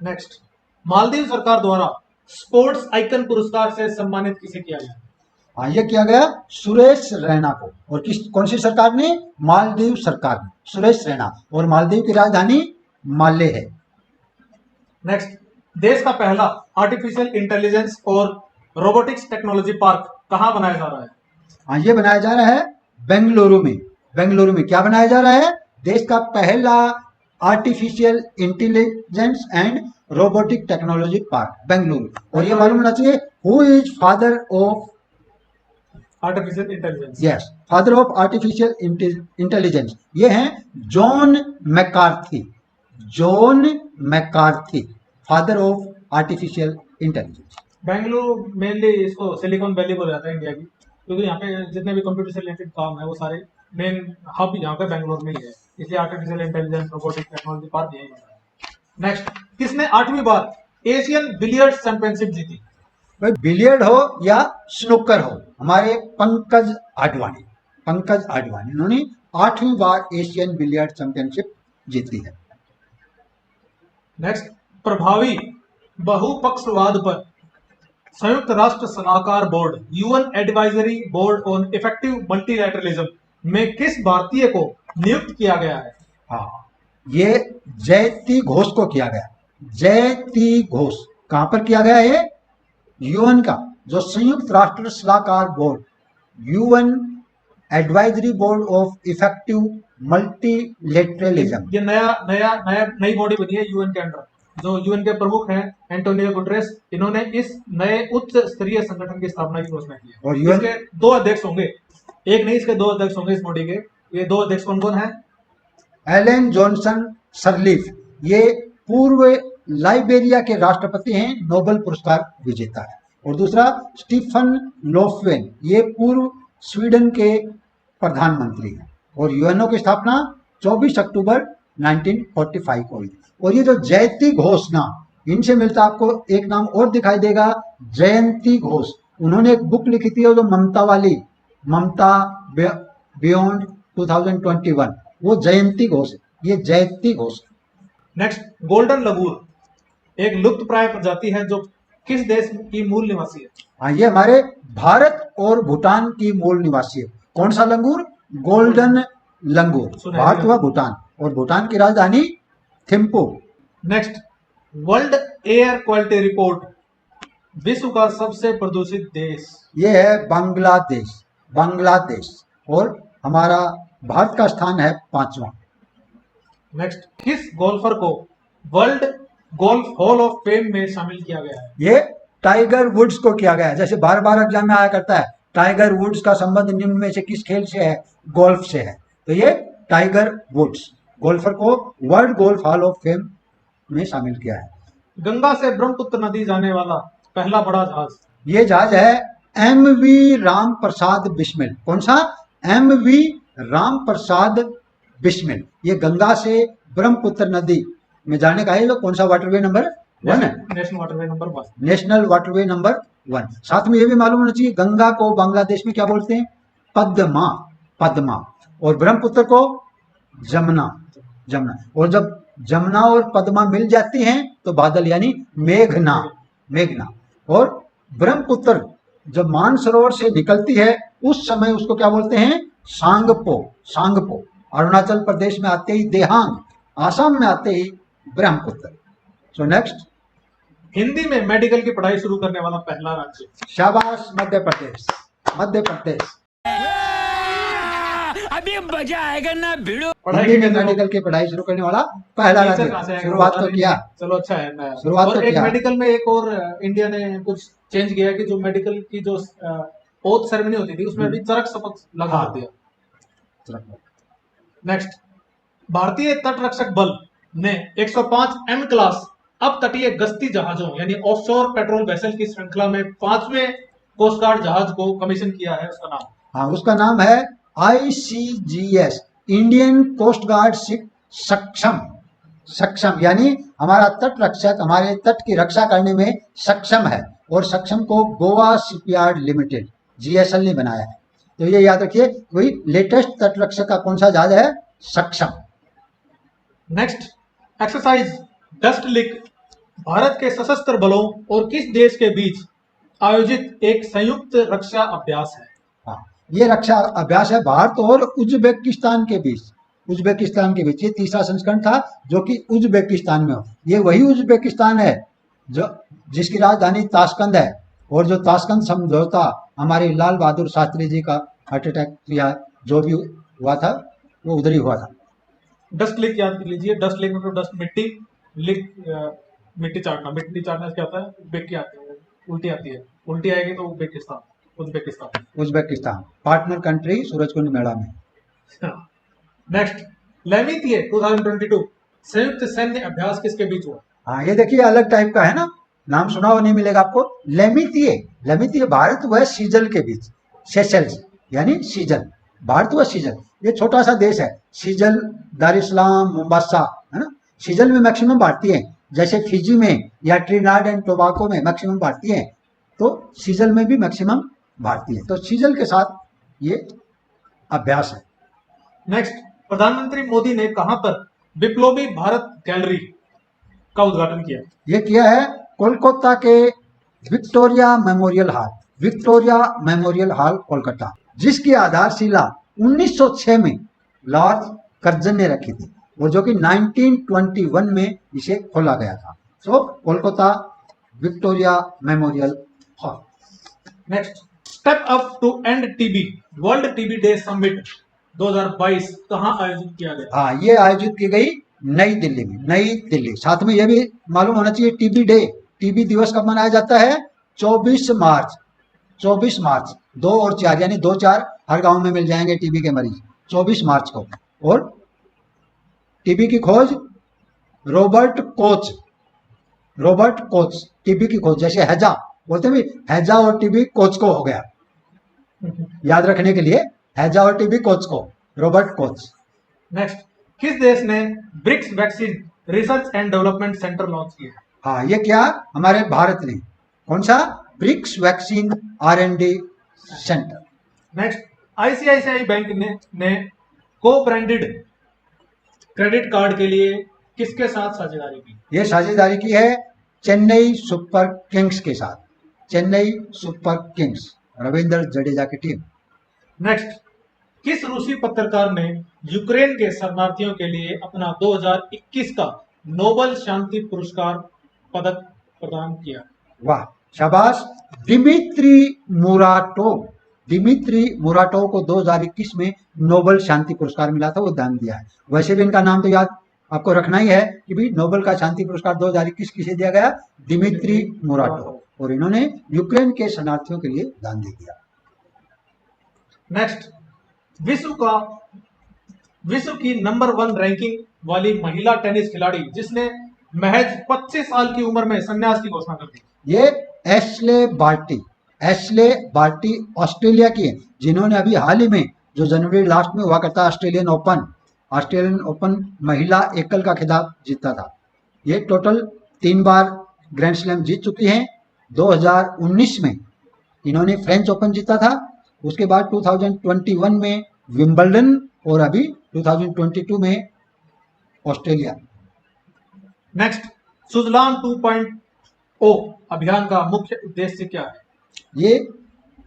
नेक्स्ट, मालदीव सरकार द्वारा स्पोर्ट्स आइकन पुरस्कार से सम्मानित किसे किया गया? हाँ, ये किया गया सुरेश रैना को। और कौन सी सरकार ने? मालदीव सरकार ने, सुरेश रैना। और मालदीव की राजधानी माले है। नेक्स्ट, देश का पहला आर्टिफिशियल इंटेलिजेंस और रोबोटिक्स टेक्नोलॉजी पार्क कहाँ बनाया जा रहा है? हाँ, ये बनाया जा रहा है बेंगलुरु में। क्या बनाया जा रहा है? देश का पहला artificial intelligence and robotic technology park Bengaluru. और ये मालूम होना चाहिए who is father of artificial intelligence. Yes, father of artificial intelligence ये हैं John McCarthy, father of artificial intelligence. Bengaluru mainly इसको सिलिकॉन वैली बोला जाता है इंडिया की। क्योंकि यहाँ पे जितने भी कंप्यूटर से रिलेटेड काम है वो सारे मेन हब यहाँ पे बेंगलोर में ही है, इसलिए artificial intelligence, robotic technology part यही बन रहा है। नेक्स्ट, किसने 8वीं बार एशियन बिलियर्ड्स चैंपियनशिप जीती? भाई बिलियर्ड हो या स्नूकर हो, हमारे पंकज आडवाणी इन्होंने 8वीं बार एशियन बिलियर्ड चैंपियनशिप जीती है। नेक्स्ट, प्रभावी बहुपक्षवाद पर संयुक्त राष्ट्र सलाहकार board UN advisory board on effective multilateralism में किस भारतीय को नियुक्त किया गया है? हाँ, ये जयती घोष को किया गया। जयती घोष कहां पर किया गया? ये यूएन का जो संयुक्त राष्ट्र सलाहकार board, UN advisory board of effective multilateralism, ये नई बॉडी बनी है यूएन के अंडर। जो यूएन के प्रमुख हैं एंटोनियो गुटेरेस, इन्होंने इस नए उच्च स्तरीय संगठन की स्थापना की घोषणा की है। और यूएन इसके 2 अध्यक्ष होंगे, एक नहीं इसके 2 अध्यक्ष होंगे इस बॉडी के। ये 2 अध्यक्ष कौन कौन है? एलन जॉनसन सरलीफ, ये पूर्व लाइबेरिया के राष्ट्रपति हैं, नोबेल पुरस्कार विजेता है। और दूसरा स्टीफन लोफवेन, ये पूर्व स्वीडन के प्रधानमंत्री हैं। और यूएनओ की स्थापना 24 अक्टूबर 1945 को हुई। और ये जो जयती घोष ना, इनसे मिलता आपको एक नाम और दिखाई देगा, जयंती घोष। उन्होंने एक बुक लिखी थी जो ममता वाली, ममता बियॉन्ड 2021, वो जयंती घोष है, ये जयती घोष। नेक्स्ट, गोल्डन लगूर एक लुप्त प्राय प्रजाति है जो किस देश की मूल निवासी है? हाँ, ये हमारे भारत और भूटान की मूल निवासी है। कौन सा लंगूर? गोल्डन लंगूर। भारत व भूटान, और भूटान की राजधानी Thimphu. Next, world air quality report विश्व का सबसे प्रदूषित देश? ये है बांग्लादेश, और हमारा भारत का स्थान है 5वां। नेक्स्ट, किस गोल्फर को world golf hall of fame में शामिल किया गया है? ये टाइगर वुड्स को किया गया है। जैसे बार बार एग्जाम में आया करता है, टाइगर वुड्स का संबंध निम्न में से किस खेल से है? गोल्फ से है। तो ये टाइगर वुड्स गोल्फर को world golf hall of fame में शामिल किया है। गंगा से ब्रह्मपुत्र नदी जाने वाला पहला बड़ा जहाज? ये जहाज है एमवी राम प्रसाद बिस्मिल। कौन सा? एमवी राम प्रसाद बिस्मिल। ये गंगा से ब्रह्मपुत्र नदी में जाने का है। जो कौन सा वाटरवे नंबर 1 है? National waterway number 1। National waterway number 1। साथ में ये भी मालूम होना चाहिए, गंगा को बांग्लादेश में क्या बोलते हैं? पद्मा। और ब्रह्मपुत्र को जमुना। और जब जमुना और पद्मा मिल जाती हैं तो बादल यानी मेघना। और ब्रह्मपुत्र जब मानसरोवर से निकलती है उस समय उसको क्या बोलते हैं? सांगपो। अरुणाचल प्रदेश में आते ही देहांग, आसाम में आते ही ब्रह्मपुत्र। सो नेक्स्ट, हिंदी में मेडिकल की पढ़ाई शुरू करने वाला पहला राज्य? शाबाश, मध्य प्रदेश। अभी मजा आएगा ना भिड़ो। हिंदी में मेडिकल की पढ़ाई शुरू करने वाला पहला राज्य। शुरुआत तो किया। चलो, अच्छा है। शुरुआत और तो एक किया। मेडिकल में एक और इंडिया ने कुछ चेंज किया कि जो मेडिकल की जो ओथ सेरेमनी होती थी उसमें भी चरक शपथ लगा दिया। नेक्स्ट, भारतीय तटरक्षक बल ने 105 M क्लास अब तटीय गश्ती जहाजों यानी ऑफशोर पेट्रोल वेसल की श्रृंखला में 5वें कोस्ट गार्ड जहाज को कमीशन किया है। उसका नाम? हाँ, उसका नाम है ICGS, Indian coast guard ship Saksham. यानी हमारा तट रक्षक हमारे तट की रक्षा करने में सक्षम है। और सक्षम को गोवा शिपयार्ड लिमिटेड GSL ने बनाया है। तो ये याद रखिए, वही लेटेस्ट तट रक्षक का कौन सा जहाज है? सक्षम। नेक्स्ट, एक्सरसाइज डस्ट लिक भारत के सशस्त्र बलों और किस देश के बीच आयोजित एक संयुक्त रक्षा अभ्यास है? हाँ, ये रक्षा अभ्यास है भारत और उज्बेकिस्तान के बीच। ये तीसरा संस्करण था जो कि उज्बेकिस्तान में हो। ये वही उज्बेकिस्तान है जो जिसकी राजधानी ताशकंद है। और जो ताशकंद समझौता हमारे लाल बहादुर शास्त्री जी का हार्ट अटैक या जो भी हुआ था वो उधर ही हुआ था। डस्ट लेक याद कर लीजिए। डस्ट लेक मतलब डस्ट मिट्टी, लिक मिट्टी चाटना से क्या होता है? बेकी आती है, उल्टी आती है। उल्टी आएगी तो उज्बेकिस्तान पार्टनर कंट्री सूरजकुंड मेला में। नेक्स्ट, लेमितिए 2022 संयुक्त सैन्य अभ्यास किसके बीच हुआ? हाँ, ये देखिए अलग टाइप का है ना, नाम सुना हुआ नहीं मिलेगा आपको। लेमितिए भारत व सीजल के बीच। सेशल्स यानी सीजल, भारत व सीजल, ये छोटा सा देश है। सीजल, दारुसलाम, मोम्बासा, है ना। सीजल में मैक्सिमम भारतीय हैं, जैसे फिजी में या ट्रिनिडाद एंड टोबाको में मैक्सिमम भारतीय हैं, तो सीजल में भी मैक्सिमम भारतीय हैं। तो सीजल के साथ ये अभ्यास है। नेक्स्ट, प्रधानमंत्री मोदी ने कहां पर विप्लवी भारत गैलरी का उद्घाटन किया? ये किया है कोलकाता के Victoria memorial hall, Victoria memorial hall Kolkata, जिसकी आधारशिला 1906 में लॉर्ड कर्जन ने रखी थी और जो कि 1921 में इसे खोला गया था। So Kolkata Victoria memorial hall. Next, step up to end TB world TB day summit 2022 कहां आयोजित किया गया? हाँ, ये आयोजित की गई नई दिल्ली में, नई दिल्ली। साथ में यह भी मालूम होना चाहिए टीबी डे, टीबी दिवस कब मनाया जाता है? 24 मार्च, 24 मार्च, 2 और 4 यानी 2-4 हर गांव में मिल जाएंगे टीबी के मरीज 24 मार्च को। और टीबी की खोज Robert Koch, Robert Koch TB की खोज, जैसे हैजा बोलते हैं भी, हैजा और टीबी कोच को हो गया, याद रखने के लिए हैजा और टीबी कोच को, रॉबर्ट कोच। नेक्स्ट, किस देश ने BRICS vaccine research and development centre launch किया? हाँ, ये क्या हमारे भारत ने, कौन सा? BRICS vaccine R&D centre. Next, ICICI bank ने को ब्रांडेड क्रेडिट कार्ड के लिए किसके साथ साझेदारी की? ये साझेदारी की है चेन्नई सुपर किंग्स के साथ, चेन्नई सुपर किंग्स, रविंद्र जडेजा की टीम। नेक्स्ट, किस रूसी पत्रकार ने यूक्रेन के शरणार्थियों के लिए अपना 2021 का नोबेल शांति पुरस्कार पदक प्रदान किया? वाह, शाबाश, दिमित्री मुराटोव, दिमित्री मुराटोव को 2021 में नोबेल शांति पुरस्कार मिला था, वो दान दिया है। वैसे भी इनका नाम तो याद आपको रखना ही है कि भी नोबेल का शांति पुरस्कार 2021 किसे दिया गया? दिमित्री मुराटोव, और इन्होंने यूक्रेन के शरणार्थियों के लिए दान दे दिया। नेक्स्ट, विश्व की नंबर 1 रैंकिंग वाली महिला टेनिस खिलाड़ी जिसने महज 25 साल की उम्र में संन्यास की घोषणा कर दी? ये Ashleigh Barty, Ashleigh Barty Australia की है, जिन्होंने अभी हाल ही में जो जनवरी लास्ट में हुआ करता ऑस्ट्रेलियन ओपन महिला एकल का खिताब जीता था। ये टोटल 3 बार ग्रैंड स्लैम जीत चुकी हैं। 2019 में इन्होंने फ्रेंच ओपन जीता था, उसके बाद 2021 में विंबलडन और अभी 2022 में ऑस्ट्रेलिया। नेक्स्ट, सुजलाम 2.0 अभियान का मुख्य उद्देश्य क्या है? ये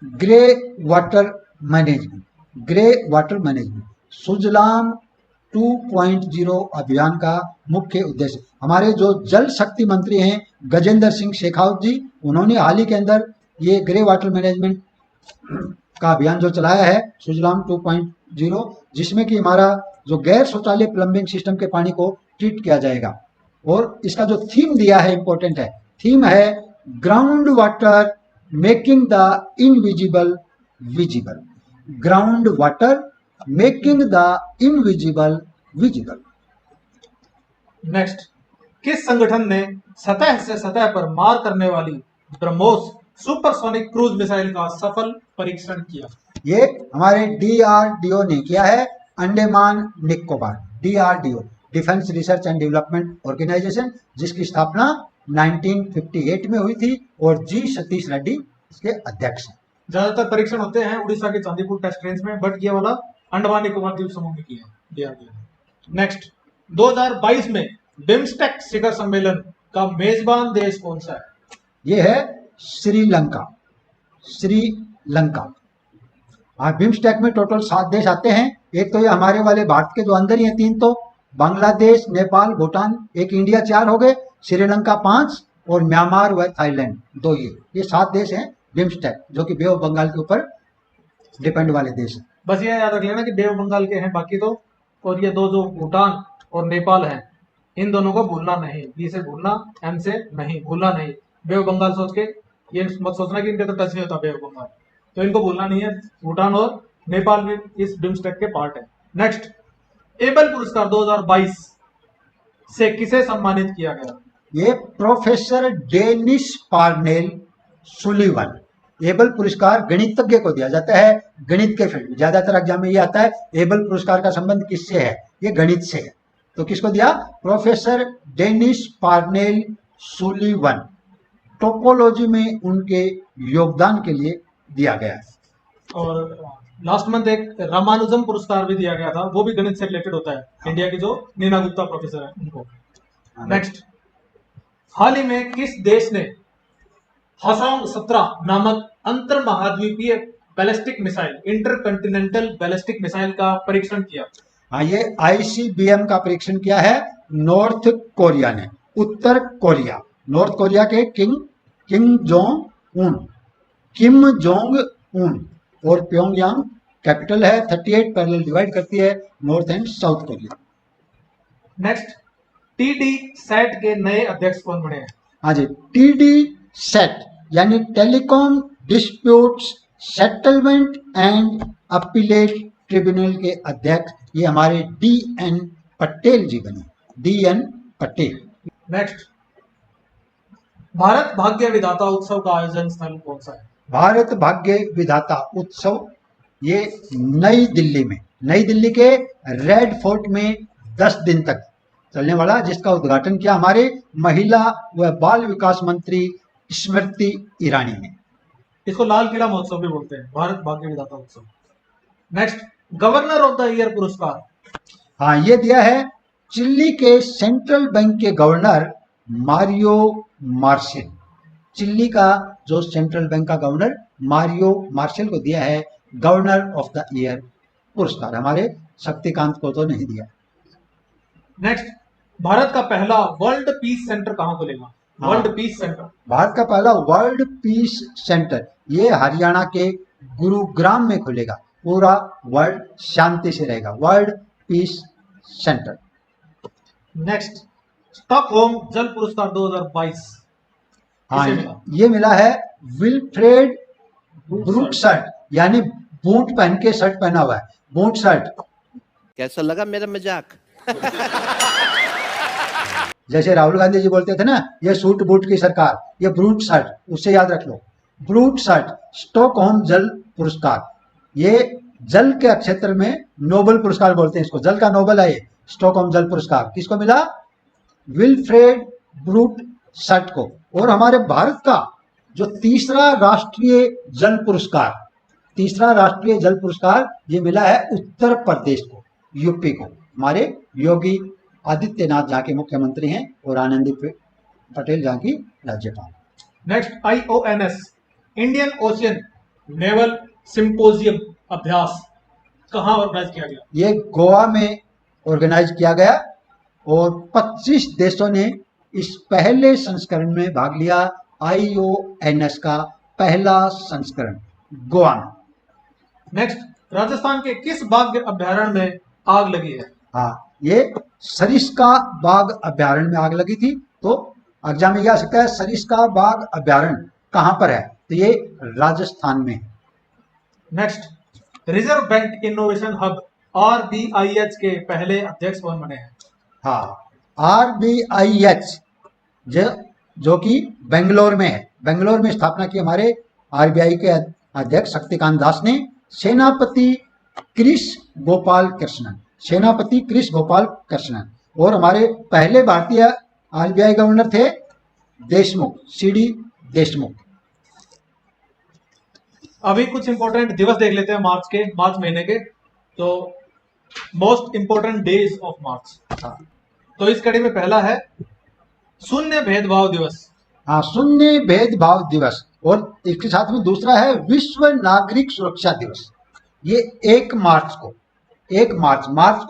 grey water management, grey water management, Sujalam 2.0 अभियान का मुख्य उद्देश्य। हमारे जो जल शक्ति मंत्री हैं गजेंद्र सिंह शेखावत जी, उन्होंने हाल ही के अंदर ये ग्रे वाटर मैनेजमेंट का अभियान जो चलाया है सुजलाम 2.0, जिसमें कि हमारा जो गैर शौचालय प्लम्बिंग सिस्टम के पानी को ट्रीट किया जाएगा। और इसका जो थीम दिया है इंपॉर्टेंट है, थीम है ground water making the invisible visible, ground water making the invisible visible. Next, किस संगठन ने सतह से सतह पर मार करने वाली ब्रह्मोस सुपरसोनिक क्रूज मिसाइल का सफल परीक्षण किया? ये हमारे DRDO ने किया है, Andaman Nicobar, DRDO defence research and development organisation, जिसकी स्थापना 1958 में हुई थी और जी सतीश रेड्डी इसके अध्यक्ष हैं। ज्यादातर परीक्षण होते हैं उड़ीसा के चांदीपुर टेस्ट रेंज में, बट ये वाला अंडमान निकोबार द्वीप समूह में किया DRDO। नेक्स्ट, 2022 में बिम्स्टेक शिखर सम्मेलन का मेजबान देश कौन सा है? ये है श्रीलंका, श्रीलंका। बिम्स्टेक में टोटल 7 देश आते हैं। एक तो ये हमारे वाले भारत के जो अंदर ही हैं 3, तो बांग्लादेश, नेपाल, भूटान, एक इंडिया 4 हो गए, श्रीलंका 5 और म्यांमार व थाईलैंड 2। ये 7 देश हैं बिम्स्टेक, जो कि बे ऑफ बंगाल के ऊपर डिपेंड वाले देश हैं। बस ये याद रख लेना कि बे ऑफ बंगाल के हैं बाकी तो, और ये 2 जो भूटान और नेपाल हैं, इन दोनों को भूलना नहीं, बी से भूलना, एम से नहीं भूलना नहीं। बे ऑफ बंगाल सोच के ये मत सोचना कि इनके तो टच नहीं होता बे ऑफ बंगाल, तो इनको भूलना नहीं है। भूटान और नेपाल भी इस बिम्स्टेक के पार्ट है। नेक्स्ट, एबल पुरस्कार 2022 से किसे सम्मानित किया गया? ये professor Dennis Parnell Sullivan, Abel पुरस्कार गणितज्ञ को दिया जाता है, गणित के फील्ड में ज्यादातर एग्जाम में ये आता है। एबल पुरस्कार का संबंध किससे है? ये गणित से है। तो किसको दिया? Professor Dennis Parnell Sullivan, topology में उनके योगदान के लिए दिया गया है। और लास्ट मंथ एक रामानुजम पुरस्कार भी दिया गया था, वो भी गणित से रिलेटेड होता है। इंडिया की जो नीना गुप्ता प्रोफेसर है उनको। नेक्स्ट, हाल ही में किस देश ने हसोंग 17 नामक अंतर महाद्वीपीय बैलिस्टिक मिसाइल, इंटरकंटिनेंटल बैलिस्टिक मिसाइल का परीक्षण किया? हाँ, ये ICBM का परीक्षण किया है नॉर्थ कोरिया ने, उत्तर कोरिया। नॉर्थ कोरिया के किम जोंग उन और प्योंगयांग कैपिटल है। 38 पैरेलल डिवाइड करती है north and south Korea. Next, TD SAT के नए अध्यक्ष कौन बने हैं? हाँ जी, TD सेट यानी telecom disputes settlement and appellate tribunal के अध्यक्ष ये हमारे DN पटेल जी बने। DN पटेल। नेक्स्ट, भारत भाग्य विधाता उत्सव का आयोजन स्थल कौन सा है? भारत भाग्य विधाता उत्सव ये नई दिल्ली के रेड फोर्ट में 10 दिन तक चलने वाला, जिसका उद्घाटन किया हमारे महिला व बाल विकास मंत्री स्मृति ईरानी ने। इसको लाल किला महोत्सव भी बोलते हैं, भारत भाग्य विधाता उत्सव। Next, governor of the year पुरस्कार। हाँ, ये दिया है चिल्ली के सेंट्रल बैंक के गवर्नर मारियो मार्शल। चिल्ली का जो सेंट्रल बैंक का गवर्नर मारियो मार्शल को दिया है गवर्नर ऑफ द ईयर पुरस्कार। हमारे शक्तिकांत को तो नहीं दिया। नेक्स्ट, भारत का पहला वर्ल्ड पीस सेंटर कहां खुलेगा? हाँ। World peace centre. भारत का पहला वर्ल्ड पीस सेंटर ये हरियाणा के गुरुग्राम में खुलेगा। पूरा वर्ल्ड शांति से रहेगा। World peace centre. Next, Stockholm जल पुरस्कार 2022 हाँ, किसे मिला? ये मिला है विल्फ्रेड ब्रूक्सर्ट, यानी बूट पहन के शर्ट पहना हुआ है, बूट शर्ट। कैसा लगा मेरा मजाक? जैसे राहुल गांधी जी बोलते थे ना, ये सूट बूट की सरकार, ये ब्रूट शर्ट, उससे याद रख लो। ब्रूट शर्ट स्टॉकहोम जल पुरस्कार, ये जल के क्षेत्र में नोबल पुरस्कार बोलते हैं इसको, जल का नोबल है ये। स्टॉकहोम जल पुरस्कार किसको मिला? विल्फ्रेड ब्रूट शर्ट को। और हमारे भारत का जो तीसरा राष्ट्रीय जल पुरस्कार ये मिला है उत्तर प्रदेश को, यूपी को। हमारे योगी आदित्यनाथ जहाँ के मुख्यमंत्री हैं और आनंदी पटेल जहाँ की राज्यपाल। Next, IONS Indian ocean naval symposium अभ्यास कहां ऑर्गेनाइज किया गया? ये गोवा में ऑर्गेनाइज किया गया और 25 देशों ने इस पहले संस्करण में भाग लिया। IONS का पहला संस्करण गोवा में। नेक्स्ट, राजस्थान के किस बाघ अभ्यारण्य में आग लगी है? हाँ, ये सरिस्का बाघ अभ्यारण्य में आग लगी थी। तो एग्जाम में आ सकता है सरिस्का बाघ अभ्यारण्य कहाँ पर है? तो ये राजस्थान में। Next, reserve bank innovation hub RBIH के पहले अध्यक्ष कौन बने हैं? हाँ, RBIH जो कि बेंगलोर में है। बेंगलोर में स्थापना की हमारे RBI के अध्यक्ष शक्तिकांत दास ने। सेनापति क्रिस गोपाल कृष्णन और हमारे पहले भारतीय RBI गवर्नर थे देशमुख, CD देशमुख। अभी कुछ इंपॉर्टेंट दिवस देख लेते हैं मार्च महीने के। तो most important days of March. तो इस कड़ी में पहला है शून्य भेदभाव दिवस। हाँ, शून्य भेदभाव दिवस। और इसके साथ में दूसरा है विश्व नागरिक सुरक्षा दिवस। ये 1 मार्च को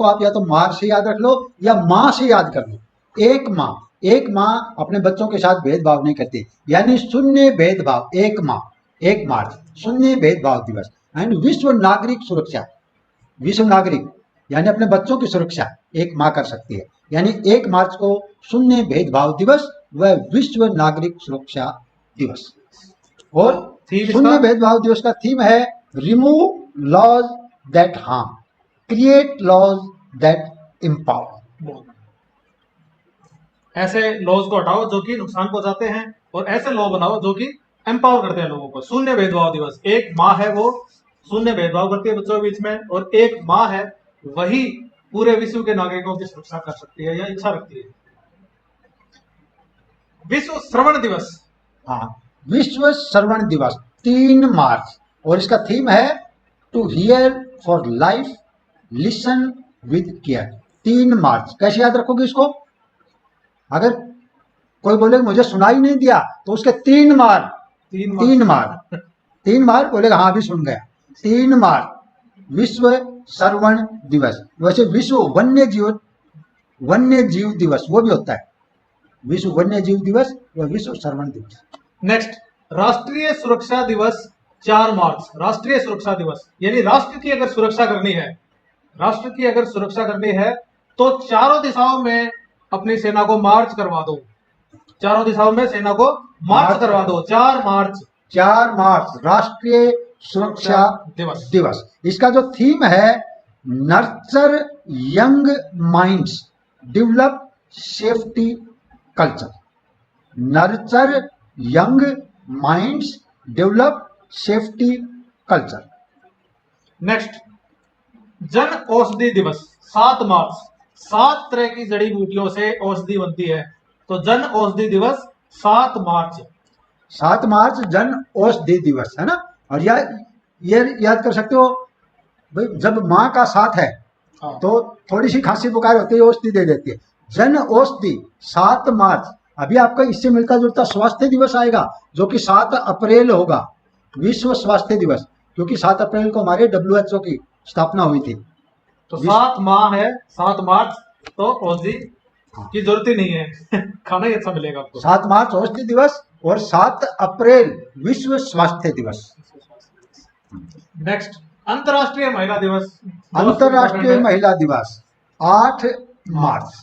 आप या तो मार्च से याद रख लो या माँ से याद कर लो। एक माँ अपने बच्चों के साथ भेदभाव नहीं करती, यानी शून्य भेदभाव। 1 मार्च शून्य भेदभाव दिवस। एंड विश्व नागरिक सुरक्षा, विश्व नागरिक यानी अपने बच्चों की सुरक्षा 1 माँ कर सकती है, यानी 1 मार्च को शून्य भेदभाव दिवस व विश्व नागरिक सुरक्षा दिवस। और शून्य भेदभाव दिवस का थीम है remove laws that harm, create laws that empower. ऐसे लॉज को हटाओ जो कि नुकसान पहुंचाते हैं और ऐसे लॉ बनाओ जो कि एम्पावर करते हैं लोगों को। शून्य भेदभाव दिवस, एक माँ है वो शून्य भेदभाव करती है बच्चों के बीच में, और एक माँ है वही पूरे विश्व के नागरिकों की सुरक्षा कर सकती है या इच्छा रखती है। विश्व श्रवण दिवस, हाँ, विश्व श्रवण दिवस 3 मार्च, और इसका थीम है to hear for life, listen with care. 3 मार्च कैसे याद रखोगे इसको? अगर कोई बोले मुझे सुनाई नहीं दिया तो उसके 3 मार्च, 3 मार्च बोलेगा हाँ भी सुन गया। 3 मार्च विश्व श्रवण दिवस। वैसे विश्व वन्य जीव दिवस वो भी होता है, विश्व वन्य जीव दिवस व विश्व श्रवण दिवस। नेक्स्ट, राष्ट्रीय सुरक्षा दिवस 4 मार्च। राष्ट्रीय सुरक्षा दिवस यानी राष्ट्र की अगर सुरक्षा करनी है, राष्ट्र की अगर सुरक्षा करनी है तो चारों दिशाओं में अपनी सेना को मार्च करवा दो, चारों दिशाओं में सेना को मार्च करवा दो। 4 मार्च राष्ट्रीय सुरक्षा दिवस। इसका जो थीम है nurture young minds, develop safety culture. Nurture young minds, develop safety culture. Next, Jan Aushadhi दिवस 7 मार्च। 7 तरह की जड़ी बूटियों से औषधि बनती है, तो जन औषधि दिवस 7 मार्च। 7 मार्च जन औषधि दिवस है ना। और ये याद कर सकते हो भाई, जब माँ का साथ है हाँ। तो थोड़ी सी खांसी बुखार होती है, औषधि दे देती है। जन औषधि 7 मार्च। अभी आपका इससे मिलता जुलता स्वास्थ्य दिवस आएगा जो कि 7 अप्रैल होगा, विश्व स्वास्थ्य दिवस, क्योंकि 7 अप्रैल को हमारे WHO की स्थापना हुई थी। तो 7 माह है, 7 मार्च तो औषधि की जरूरत ही नहीं है खाना ही अच्छा मिलेगा आपको। 7 मार्च औषधि दिवस और 7 अप्रैल विश्व स्वास्थ्य दिवस। नेक्स्ट, अंतरराष्ट्रीय महिला दिवस। अंतरराष्ट्रीय महिला दिवस 8 मार्च।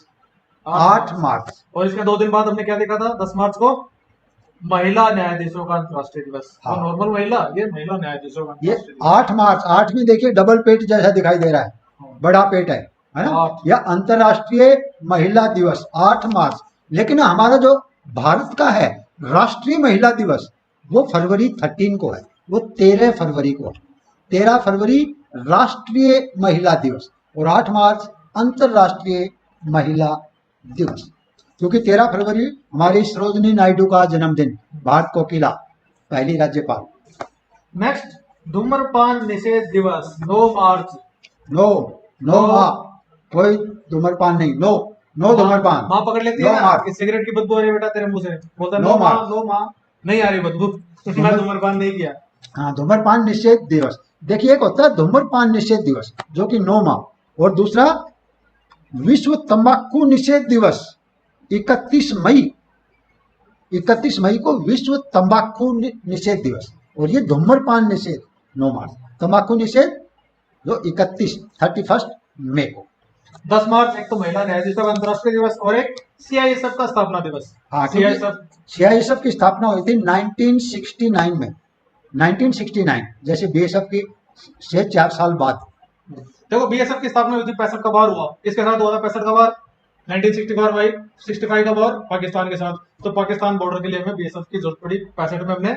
8 मार्च। और इसके 2 दिन बाद हमने क्या देखा था? 10 मार्च को महिला न्यायाधीशों का अंतरराष्ट्रीय दिवस। हाँ। नॉर्मल महिला, ये महिला न्यायाधीशों का ये अंतरराष्ट्रीय दिवस। 8 मार्च, 8 में देखिए डबल पेट जैसा दिखाई दे रहा है, बड़ा पेट है ना। 8। यह अंतरराष्ट्रीय महिला दिवस 8 मार्च। लेकिन हमारा जो भारत का है राष्ट्रीय महिला दिवस वो फरवरी 13 को है, वो 13 फरवरी को है। 13 फरवरी राष्ट्रीय महिला दिवस और 8 मार्च अंतरराष्ट्रीय महिला दिवस, क्योंकि 13 फरवरी हमारी सरोजनी नायडू का जन्मदिन, भारत कोकिला, पहली राज्यपाल। नेक्स्ट, धूम्रपान निषेध दिवस 9 मार्च। नो माँ, कोई धूम्रपान नहीं, नो धूम्रपान। माँ पकड़ लेती नो है ना मार्च। कि सिगरेट की बदबू आ रही है बेटा तेरे मुंह से, बोलता नो नो माँ, मार्च। नो माँ, नहीं आ रही बदबू मैं धूम्रपान नहीं किया। हाँ, धूम्रपान निषेध दिवस। देखिए, एक होता है धूम्रपान निषेध दिवस जो कि 9 माह, और दूसरा विश्व तंबाकू निषेध दिवस 31 मई। 31 मई को विश्व तंबाकू निषेध दिवस, और ये धूम्रपान निषेध 9 मार्च, तंबाकू निषेध जो 31 मई को। 10 मार्च एक तो महिला न्यायाधीशों का अंतरराष्ट्रीय दिवस और एक CISF का स्थापना दिवस। हाँ, CISF CISF की स्थापना हुई थी 1969 में। 1969 जैसे BSF की से 4 साल बाद। देखो BSF की स्थापना हुई थी 65 का वार हुआ, इसके साथ 65 का वार, 1965 का वार पाकिस्तान के साथ। तो पाकिस्तान बॉर्डर के लिए हमें BSF की जरूरत पड़ी, 65 में हमने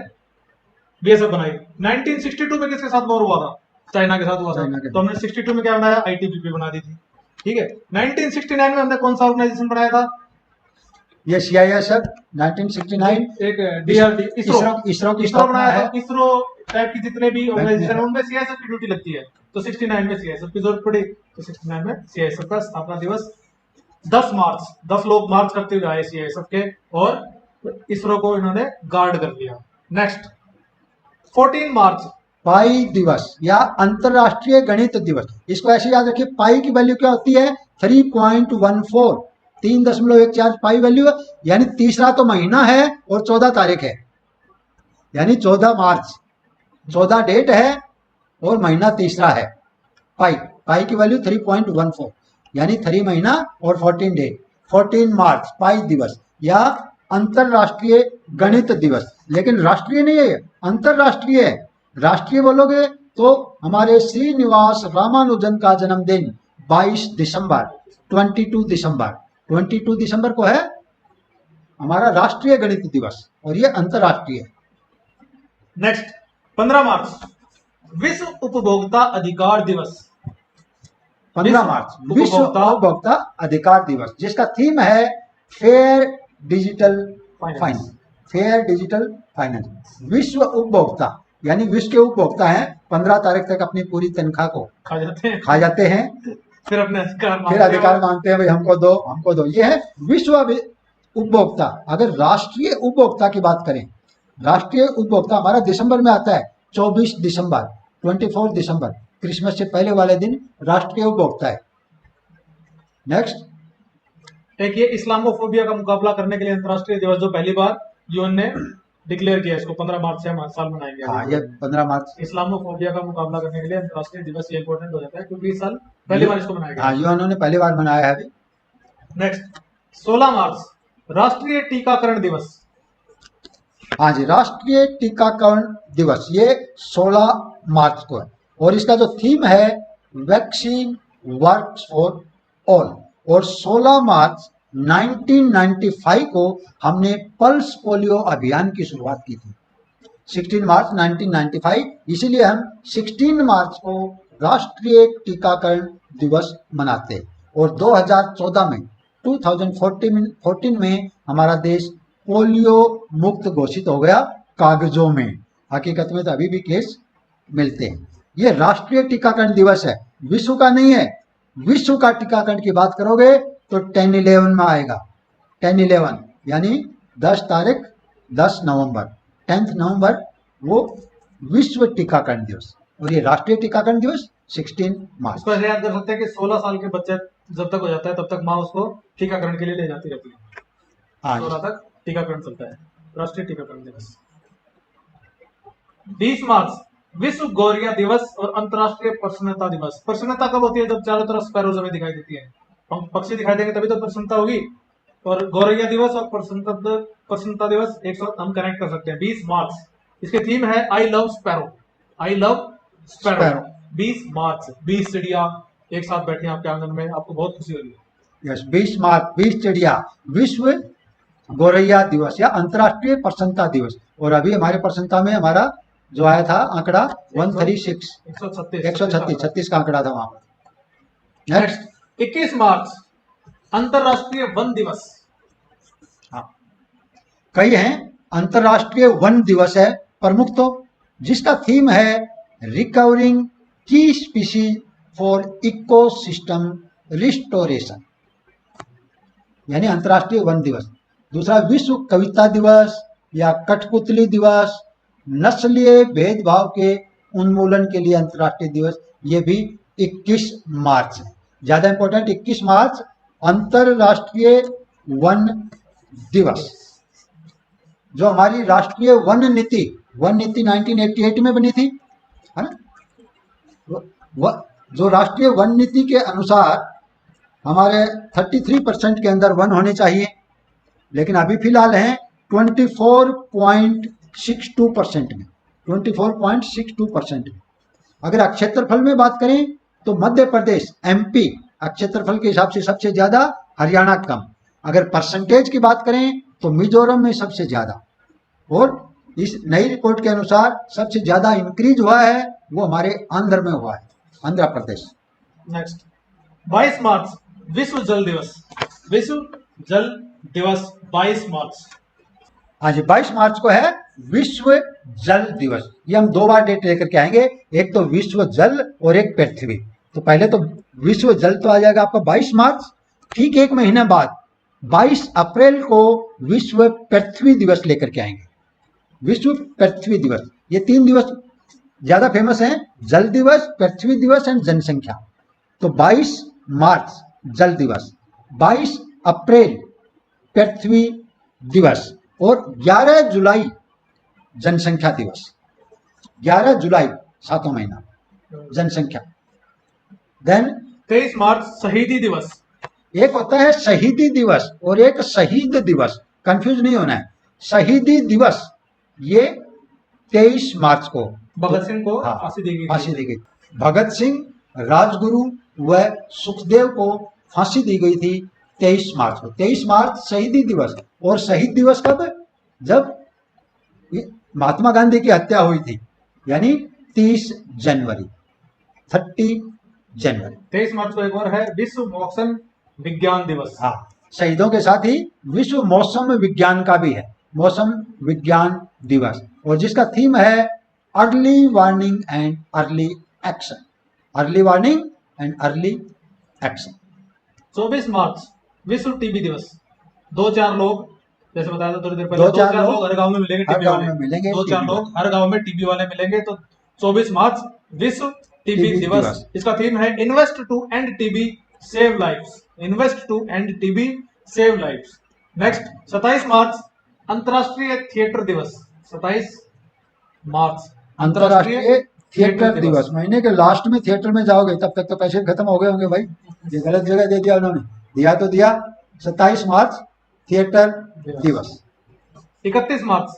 BSF बनाई। 1962 में किसके साथ वॉर हुआ था? चाइना के साथ हुआ था, तो हमने 62 में क्या बनाया? ITBP बना दी थी, ठीक है। 1969 में हमने कौन सा ऑर्गेनाइजेशन बनाया था? ये CISF 1969 एक DRD इसरो की इसरो स्थापना बनाया है। था। इसरो टाइप की जितने भी ऑर्गेनाइजेशन है उनमें CISF की ड्यूटी लगती है, तो 69 में CISF की जरूरत पड़ी, तो 69 में CISF का स्थापना दिवस। 10 मार्च 10 लोग मार्च करते हुए आए CISF के, और इसरो को इन्होंने गार्ड कर लिया। नेक्स्ट, 14 मार्च पाई दिवस या अंतरराष्ट्रीय गणित दिवस। इसको ऐसे याद रखिए, पाई की वैल्यू क्या होती है? 3.14, 3.14 पाई वैल्यू है। यानी तीसरा तो महीना है और 14 तारीख है, यानी 14 मार्च 14 डेट है और महीना तीसरा है। पाई की वैल्यू 3.14 यानी 3 महीना और 14 डे। 14 मार्च पाई दिवस या अंतरराष्ट्रीय गणित दिवस। लेकिन राष्ट्रीय नहीं है, अंतरराष्ट्रीय है। राष्ट्रीय बोलोगे तो हमारे श्रीनिवास रामानुजन का जन्मदिन 22 दिसंबर 22 दिसंबर को है हमारा राष्ट्रीय गणित दिवस, और ये अंतरराष्ट्रीय है। नेक्स्ट 15 मार्च विश्व उपभोक्ता अधिकार दिवस। 15 मार्च विश्व उपभोक्ता अधिकार दिवस, जिसका थीम है fair digital finance. Fair digital finance. विश्व उपभोक्ता यानी विश्व के उपभोक्ता हैं, 15 तारीख तक अपनी पूरी तनख्वाह को खा जाते हैं, फिर अपने अधिकार मांगते हैं, भाई हमको दो हमको दो। ये है विश्व उपभोक्ता। अगर राष्ट्रीय उपभोक्ता की बात करें, राष्ट्रीय उपभोक्ता हमारा दिसंबर में आता है, 24 दिसंबर 24 दिसंबर, क्रिसमस से पहले वाले दिन राष्ट्रीय उपभोक्ता है। नेक्स्ट एक ये इस्लामोफोबिया का मुकाबला करने के लिए अंतर्राष्ट्रीय दिवस, जो पहली बार यूएन ने डिक्लेयर किया, इसको 15 मार्च से हम साल मनाएंगे। हाँ, ये 15 मार्च इस्लामोफोबिया का मुकाबला करने के लिए अंतर्राष्ट्रीय दिवस ये इंपॉर्टेंट हो जाता है, क्योंकि इस साल पहली बार इसको मनाया गया। हाँ, यूएन ने पहली बार मनाया है अभी। नेक्स्ट 16 मार्च राष्ट्रीय टीकाकरण दिवस। हाँ जी, राष्ट्रीय टीकाकरण दिवस ये 16 मार्च को है, और इसका जो थीम है वैक्सीन वर्क्स फॉर ऑल। और 16 मार्च 1995 को हमने पल्स पोलियो अभियान की शुरुआत की थी, 16 मार्च 1995। इसीलिए हम 16 मार्च को राष्ट्रीय टीकाकरण दिवस मनाते हैं। और 2014 में 2014 में हमारा देश पोलियो मुक्त घोषित हो गया कागजों में। हकीकत में तो अभी भी केस मिलते हैं। ये राष्ट्रीय टीकाकरण दिवस है, विश्व का नहीं है। विश्व का टीकाकरण की बात करोगे तो 10/11 में आएगा। 10/11 यानी 10 तारीख 10 नवंबर 10 नवंबर वो विश्व टीकाकरण दिवस, और ये राष्ट्रीय टीकाकरण दिवस 16 मार्च। इसको ऐसे याद कर सकते हैं कि 16 साल के बच्चे जब तक हो जाता है तब तक माँ उसको टीकाकरण के लिए ले जाती रहती है। हाँ, 16 तक टीकाकरण चलता है, राष्ट्रीय टीकाकरण दिवस। 20 मार्च विश्व गौरैया दिवस और अंतर्राष्ट्रीय प्रसन्नता दिवस। प्रसन्नता कब होती है? जब चारों तरफ स्पैरोज हमें दिखाई देती है, पक्षी दिखाई देंगे तभी तो प्रसन्नता होगी। और गौरैया दिवस और प्रसन्नता दिवस एक साथ हम कनेक्ट कर सकते हैं। 20 मार्च इसके थीम है I love sparrow. I love sparrow. 20 मार्च 20 चिड़िया एक साथ बैठी हैं आपके आंगन में, आपको बहुत खुशी हो रही है। यस, 20 मार्च 20 चिड़िया, विश्व गौरैया दिवस या अंतर्राष्ट्रीय प्रसन्नता दिवस। और अभी हमारे प्रसन्नता में हमारा जो आया था आंकड़ा 136 136 का आंकड़ा था वहां पर। नेक्स्ट 21 मार्च अंतर्राष्ट्रीय वन दिवस। हाँ, कई हैं। अंतर्राष्ट्रीय वन दिवस है प्रमुख, तो जिसका थीम है रिकवरिंग की स्पीशीज फॉर इकोसिस्टम रिस्टोरेशन, यानी अंतर्राष्ट्रीय वन दिवस। दूसरा विश्व कविता दिवस या कठपुतली दिवस, नस्लीय भेदभाव के उन्मूलन के लिए अंतर्राष्ट्रीय दिवस, ये भी 21 मार्च है। ज्यादा इंपॉर्टेंट 21 मार्च अंतर्राष्ट्रीय वन दिवस। जो हमारी राष्ट्रीय वन नीति 1988 में बनी थी, है ना? जो राष्ट्रीय वन नीति के अनुसार हमारे 33% के अंदर वन होने चाहिए, लेकिन अभी फिलहाल हैं 24.62% में, 24.62% में। अगर क्षेत्रफल में बात करें तो मध्य प्रदेश MP क्षेत्रफल के हिसाब से सबसे ज्यादा, हरियाणा कम। अगर परसेंटेज की बात करें तो मिजोरम में सबसे ज्यादा, और इस नई रिपोर्ट के अनुसार सबसे ज्यादा इंक्रीज हुआ है वो हमारे आंध्र में हुआ है, आंध्र प्रदेश। नेक्स्ट 22 मार्च विश्व जल दिवस। विश्व जल दिवस 22 मार्च। हाँ जी, 22 मार्च को है विश्व जल दिवस। ये हम 2 बार डेट लेकर के आएंगे, एक तो विश्व जल और एक पृथ्वी। तो पहले तो विश्व जल तो आ जाएगा आपका 22 मार्च। ठीक एक महीने बाद 22 अप्रैल को विश्व पृथ्वी दिवस लेकर के आएंगे। विश्व पृथ्वी दिवस, ये 3 दिवस ज्यादा फेमस हैं, जल दिवस, पृथ्वी दिवस एंड जनसंख्या। तो 22 मार्च जल दिवस, 22 अप्रैल पृथ्वी दिवस, और 11 जुलाई जनसंख्या दिवस। 11 जुलाई 7वां महीना जनसंख्या। देन 23 मार्च शहीदी दिवस। एक होता है शहीदी दिवस और एक शहीद दिवस, कंफ्यूज नहीं होना है। शहीदी दिवस ये 23 मार्च को भगत सिंह को हाँ, फांसी दी गई। फांसी दी गई। भगत सिंह, राजगुरु व सुखदेव को फांसी दी गई थी 23 मार्च को। 23 मार्च शहीदी दिवस। और शहीद दिवस कब? जब महात्मा गांधी की हत्या हुई थी, यानी 30 जनवरी, 30 जनवरी। 23 मार्च को एक और है विश्व मौसम विज्ञान दिवस। हाँ, शहीदों के साथ ही विश्व मौसम विज्ञान का भी है, मौसम विज्ञान दिवस, और जिसका थीम है early warning and early action, early warning and early action. 24 मार्च विश्व टीबी दिवस। 2-4 लोग, जैसे बताया था थोड़ी देर पहले, 2-4 2-4 लोग हर गांव में मिलेंगे हर टीबी गांव वाले, में मिलेंगे 2-4 TB लोग हर गांव में टीबी वाले मिलेंगे। तो 24 मार्च विश्व टीबी TB दिवस। दिवस। इसका थीम है invest to end TB save lives, invest to end TB save lives. Next 27 मार्च अंतरराष्ट्रीय थिएटर दिवस। 27 मार्च अंतरराष्ट्रीय थिएटर दिवस। महीने के लास्ट में थिएटर में जाओगे तब तक तो पैसे खत्म हो गए होंगे भाई, ये गलत जगह दे दिया उन्होंने, दिया तो दिया। 27 मार्च थिएटर दिवस। 31 मार्च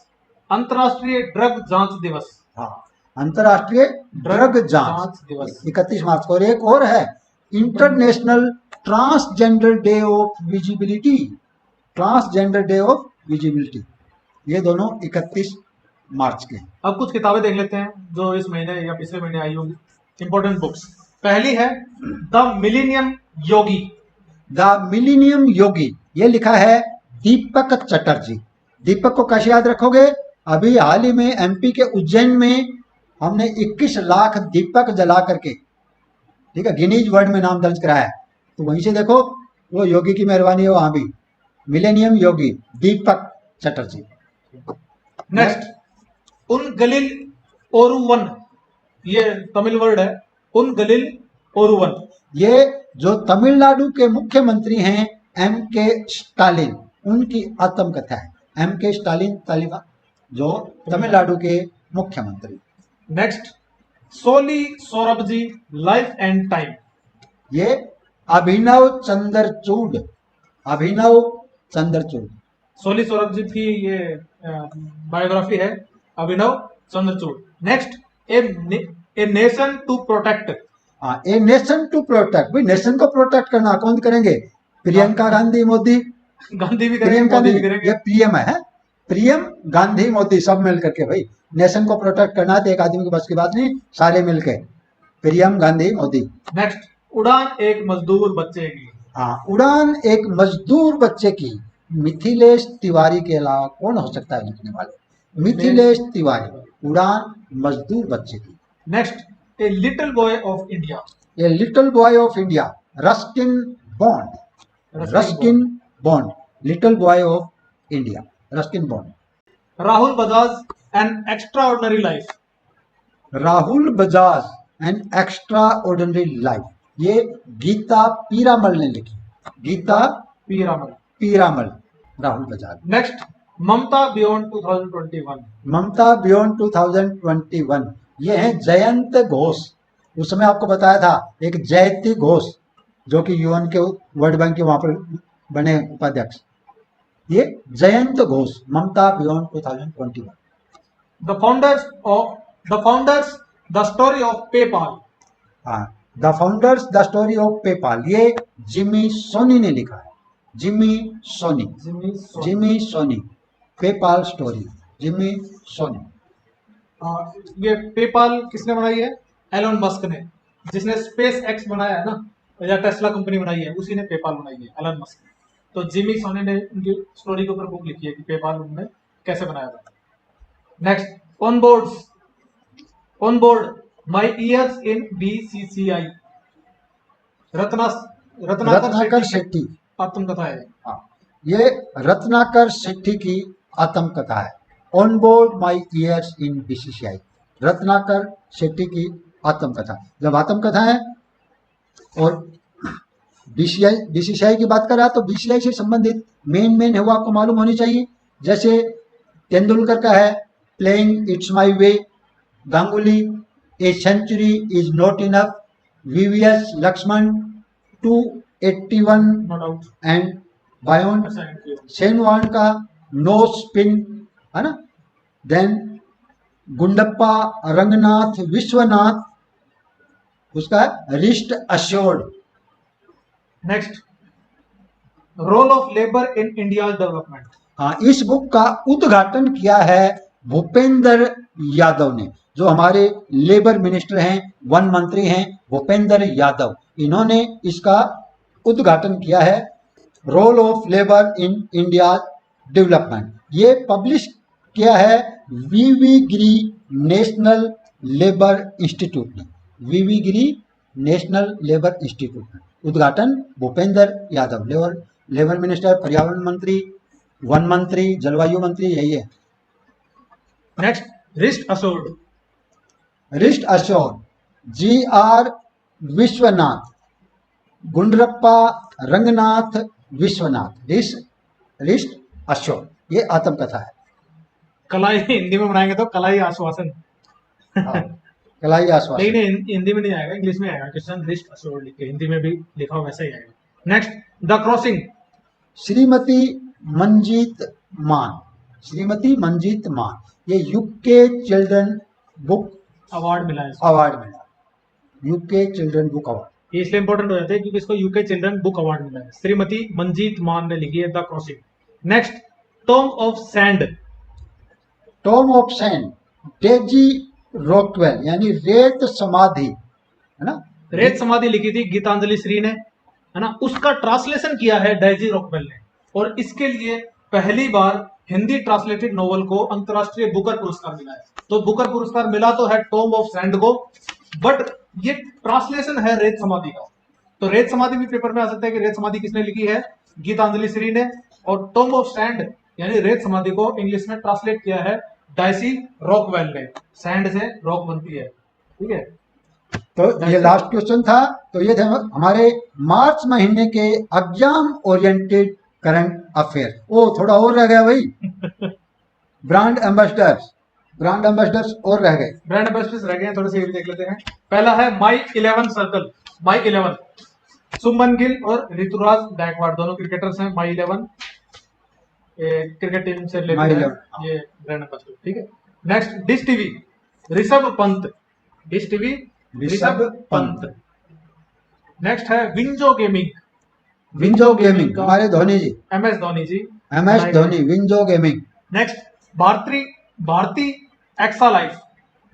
अंतरराष्ट्रीय ड्रग जांच दिवस। हाँ, अंतरराष्ट्रीय ड्रग जांच दिवस 31 मार्च को। और एक और है international transgender day of visibility, transgender day of visibility. ये दोनों 31 मार्च के हैं। अब कुछ किताबें देख लेते हैं जो इस महीने या पिछले महीने आई होंगी, इंपॉर्टेंट बुक्स। पहली है the millennium yogi. The millennium yogi, ये लिखा है दीपक चटर्जी। दीपक को कैसे याद रखोगे? अभी हाल ही में एमपी के उज्जैन में हमने 21 लाख दीपक जला करके, ठीक है, गिनीज वर्ल्ड में नाम दर्ज कराया है। तो वहीं से देखो, वो योगी की मेहरबानी है वहां भी। मिलेनियम योगी दीपक चटर्जी। नेक्स्ट उनगलिल ओरुवन, ये तमिल वर्ड है, उनगलिल ओरुवन। ये जो तमिलनाडु के मुख्यमंत्री हैं एम के स्टालिन, उनकी आत्मकथा है। एम के स्टालिन तालिबा, जो तमिलनाडु के मुख्यमंत्री। Next Soli Sorabjee life and time. ये अभिनव चंद्रचूड़, अभिनव चंद्रचूड़। सोली सोरबजी की ये बायोग्राफी है, Abhinav Chandrachud. Next a nation to protect. हाँ, ए नेशन टू प्रोटेक्ट। भाई नेशन को प्रोटेक्ट करना कौन करेंगे? प्रियंका गांधी मोदी। गांधी भी करेंगे, प्रियंका मोदी नहीं, भी करेंगे। ये पीएम है, पीएम गांधी मोदी सब मिल करके। भाई नेशन को प्रोटेक्ट करना है तो एक आदमी की बस की बात नहीं, सारे मिलके। पीएम गांधी मोदी। नेक्स्ट उड़ान एक मजदूर बच्चे की। हाँ, उड़ान एक मजदूर बच्चे की। मिथिलेश तिवारी के अलावा कौन हो सकता है लिखने वाले? मिथिलेश तिवारी, उड़ान मजदूर बच्चे की। Next a little boy of India. A little boy of India, Ruskin bond. Ruskin bond, little boy of India, Ruskin bond. Rahul Bajaj an extra ordinary life. Rahul Bajaj an extra ordinary life, ये गीता पीरामल ने लिखी। गीता पीरामल। पीरामल, राहुल बजाज। नेक्स्ट ममता बियॉन्ड 2021। ममता beyond 2021, ये है जयंत घोष। उस समय आपको बताया था एक जयंती घोष, जो कि यूएन के वर्ल्ड बैंक के वहां पर बने उपाध्यक्ष। ये Jayant Ghosh, Mamata beyond 2021। The founders the story of PayPal. हाँ, the founders the story of PayPal, ये जिमी सोनी ने लिखा है। Jimmy Soni, Jimmy Soni, PayPal story, Jimmy Soni. ये पेपाल किसने बनाई है? एलोन मस्क ने, जिसने स्पेस एक्स बनाया है ना, या टेस्ला कंपनी बनाई है, उसी ने पेपाल बनाई है, एलोन मस्क ने। तो जिमी सोनी ने उनकी स्टोरी के ऊपर बुक लिखी है कि पेपाल उन्होंने कैसे बनाया था। Next on board my years in BCCI. Ratnakar Shetty आत्मकथा है। हाँ, ये रत्नाकर शेट्टी की आत्मकथा है। On board my years in BCCI, Ratnakar Shetty की आत्मकथा। जब आत्मकथा है और बीसीसीआई की बात कर रहा है तो बीसीसीआई से संबंधित मेन है वो आपको मालूम होनी चाहिए। जैसे तेंदुलकर का है playing it's my way, Ganguly a century is not enough, VVS Laxman 281 no doubt. And बायोन सेनवान का नो स्पिन, है ना। देन गुंडप्पा रंगनाथ विश्वनाथ, उसका wrist assured. Next role of labour in India development. हाँ, इस बुक का उद्घाटन किया है भूपेंद्र यादव ने, जो हमारे लेबर मिनिस्टर हैं, वन मंत्री हैं, भूपेंद्र यादव, इन्होंने इसका उद्घाटन किया है। Role of labour in India development, ये पब्लिश किया है VV Giri national labour institute ने, VV Giri national labour institute में। उद्घाटन भूपेंद्र यादव, लेबर मिनिस्टर, पर्यावरण मंत्री, वन मंत्री, जलवायु मंत्री, यही है। Next, wrist assured. Wrist assured, GR Vishwanath, Gundappa Ranganath Vishwanath, wrist assured, ये आत्मकथा है। कलाई हिंदी में बनाएंगे तो कलाई आश्वासन, हाँ, कलाई आश्वासन। लेकिन हिंदी में नहीं आएगा, इंग्लिश में आएगा। क्वेश्चन रिस्ट अशोर्ड लिख के हिंदी में भी लिखा हो वैसा ही आएगा। Next, the crossing. Shrimati Manjeet मान, श्रीमती मंजीत मान, ये यूके चिल्ड्रन बुक अवार्ड मिला है, अवार्ड मिला, यूके चिल्ड्रन बुक अवार्ड। ये इसलिए इंपॉर्टेंट हो जाता है क्योंकि इसको यूके चिल्ड्रन बुक अवार्ड मिला है। श्रीमती मंजीत मान ने लिखी है the crossing. Next, Tom of sand. Tom of sand, Daisy Rockwell, यानी रेत समाधि, है ना, रेत समाधि लिखी थी गीतांजलि श्री ने, है ना। उसका ट्रांसलेशन किया है डेजी रॉकवेल ने, और इसके लिए पहली बार हिंदी ट्रांसलेटेड नोवेल को अंतरराष्ट्रीय बुकर पुरस्कार मिला है। तो बुकर पुरस्कार मिला तो है टॉम ऑफ सैंड को, बट ये ट्रांसलेशन है रेत समाधि का। तो रेत समाधि भी पेपर में आ सकता है कि रेत समाधि किसने लिखी है, गीतांजलि श्री ने, और टॉम ऑफ सैंड यानी रेत समाधि को इंग्लिश में ट्रांसलेट किया है डायसी रॉकवेल ने। सैंड से रॉक बनती है, ठीक है। तो ये लास्ट क्वेश्चन था। तो ये थे हमारे मार्च महीने के एग्जाम ओरिएंटेड करंट अफेयर। ओ थोड़ा और रह गया भाई, ब्रांड एम्बेसडर्स, ब्रांड एम्बेसडर्स और रह गए। ब्रांड एम्बेसडर्स रह गए हैं, थोड़े से ये भी देख लेते हैं। पहला है माई 11 सर्कल, माई 11, सुमन गिल और ऋतुराज गायकवाड़, दोनों क्रिकेटर्स हैं। माई 11 क्रिकेट टीम से रिलेटेड है ये ब्रांड एम्बेसडर, ठीक है। Next, dish TV, Rishabh Pant, dish TV Rishabh Pant. Next है विंजो गेमिंग, विंजो गेमिंग, हमारे Dhoni ji, MS Dhoni ji, MS Dhoni, Winzo gaming. Next, Bharti AXA life,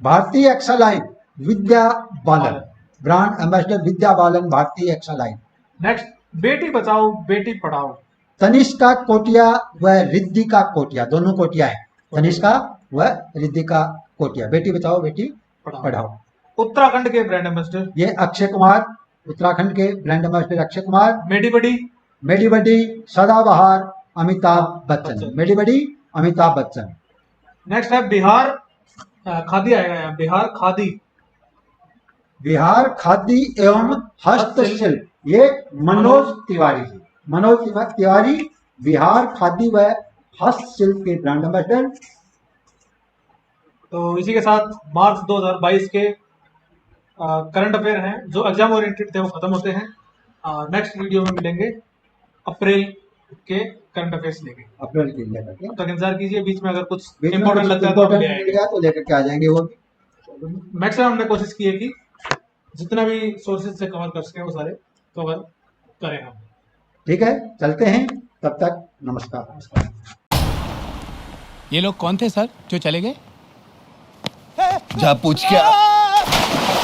Bharatiya AXA line, Vidya Balan, brand ambassador Vidya Balan, Bharatiya AXA line. Next, Beti Bachao Beti Padhao, Tanishka कोटिया व रिद्धिका कोटिया, दोनों कोटिया है, तनिष्का व रिद्धिका कोटिया, बेटी बचाओ बेटी पढ़ाओ। उत्तराखंड के ब्रांड एम्बेसडर, ये अक्षय कुमार, उत्तराखंड के ब्रांड एम्बेसडर अक्षय कुमार। मेडी बडी सदाबहार अमिताभ बच्चन, मेडी बडी अमिताभ बच्चन। नेक्स्ट है बिहार खादी, आएगा यहाँ बिहार खादी, बिहार खादी एवं हस्तशिल्प, ये मनोज तिवारी जी, मनोज तिवारी बिहार खादी व हस्तशिल्प के ब्रांड एम्बेसडर। तो इसी के साथ मार्च 2022 के करंट अफेयर हैं जो एग्जाम ओरिएंटेड थे वो खत्म होते हैं। नेक्स्ट वीडियो में मिलेंगे अप्रैल के करंट अफेयर्स लेके, अप्रैल के लेकर के। तब तक इंतजार कीजिए, बीच में अगर कुछ बीच में इंपॉर्टेंट कुछ लगता है important तो मिल गया तो लेकर के आ जाएंगे वो भी। मैक्सिमम हमने कोशिश की है कि जितना भी सोर्सेज से कवर कर सके वो सारे कवर करें हम। ठीक है, चलते हैं, तब तक नमस्कार। ये लोग कौन थे सर जो चले गए? जा पूछ क्या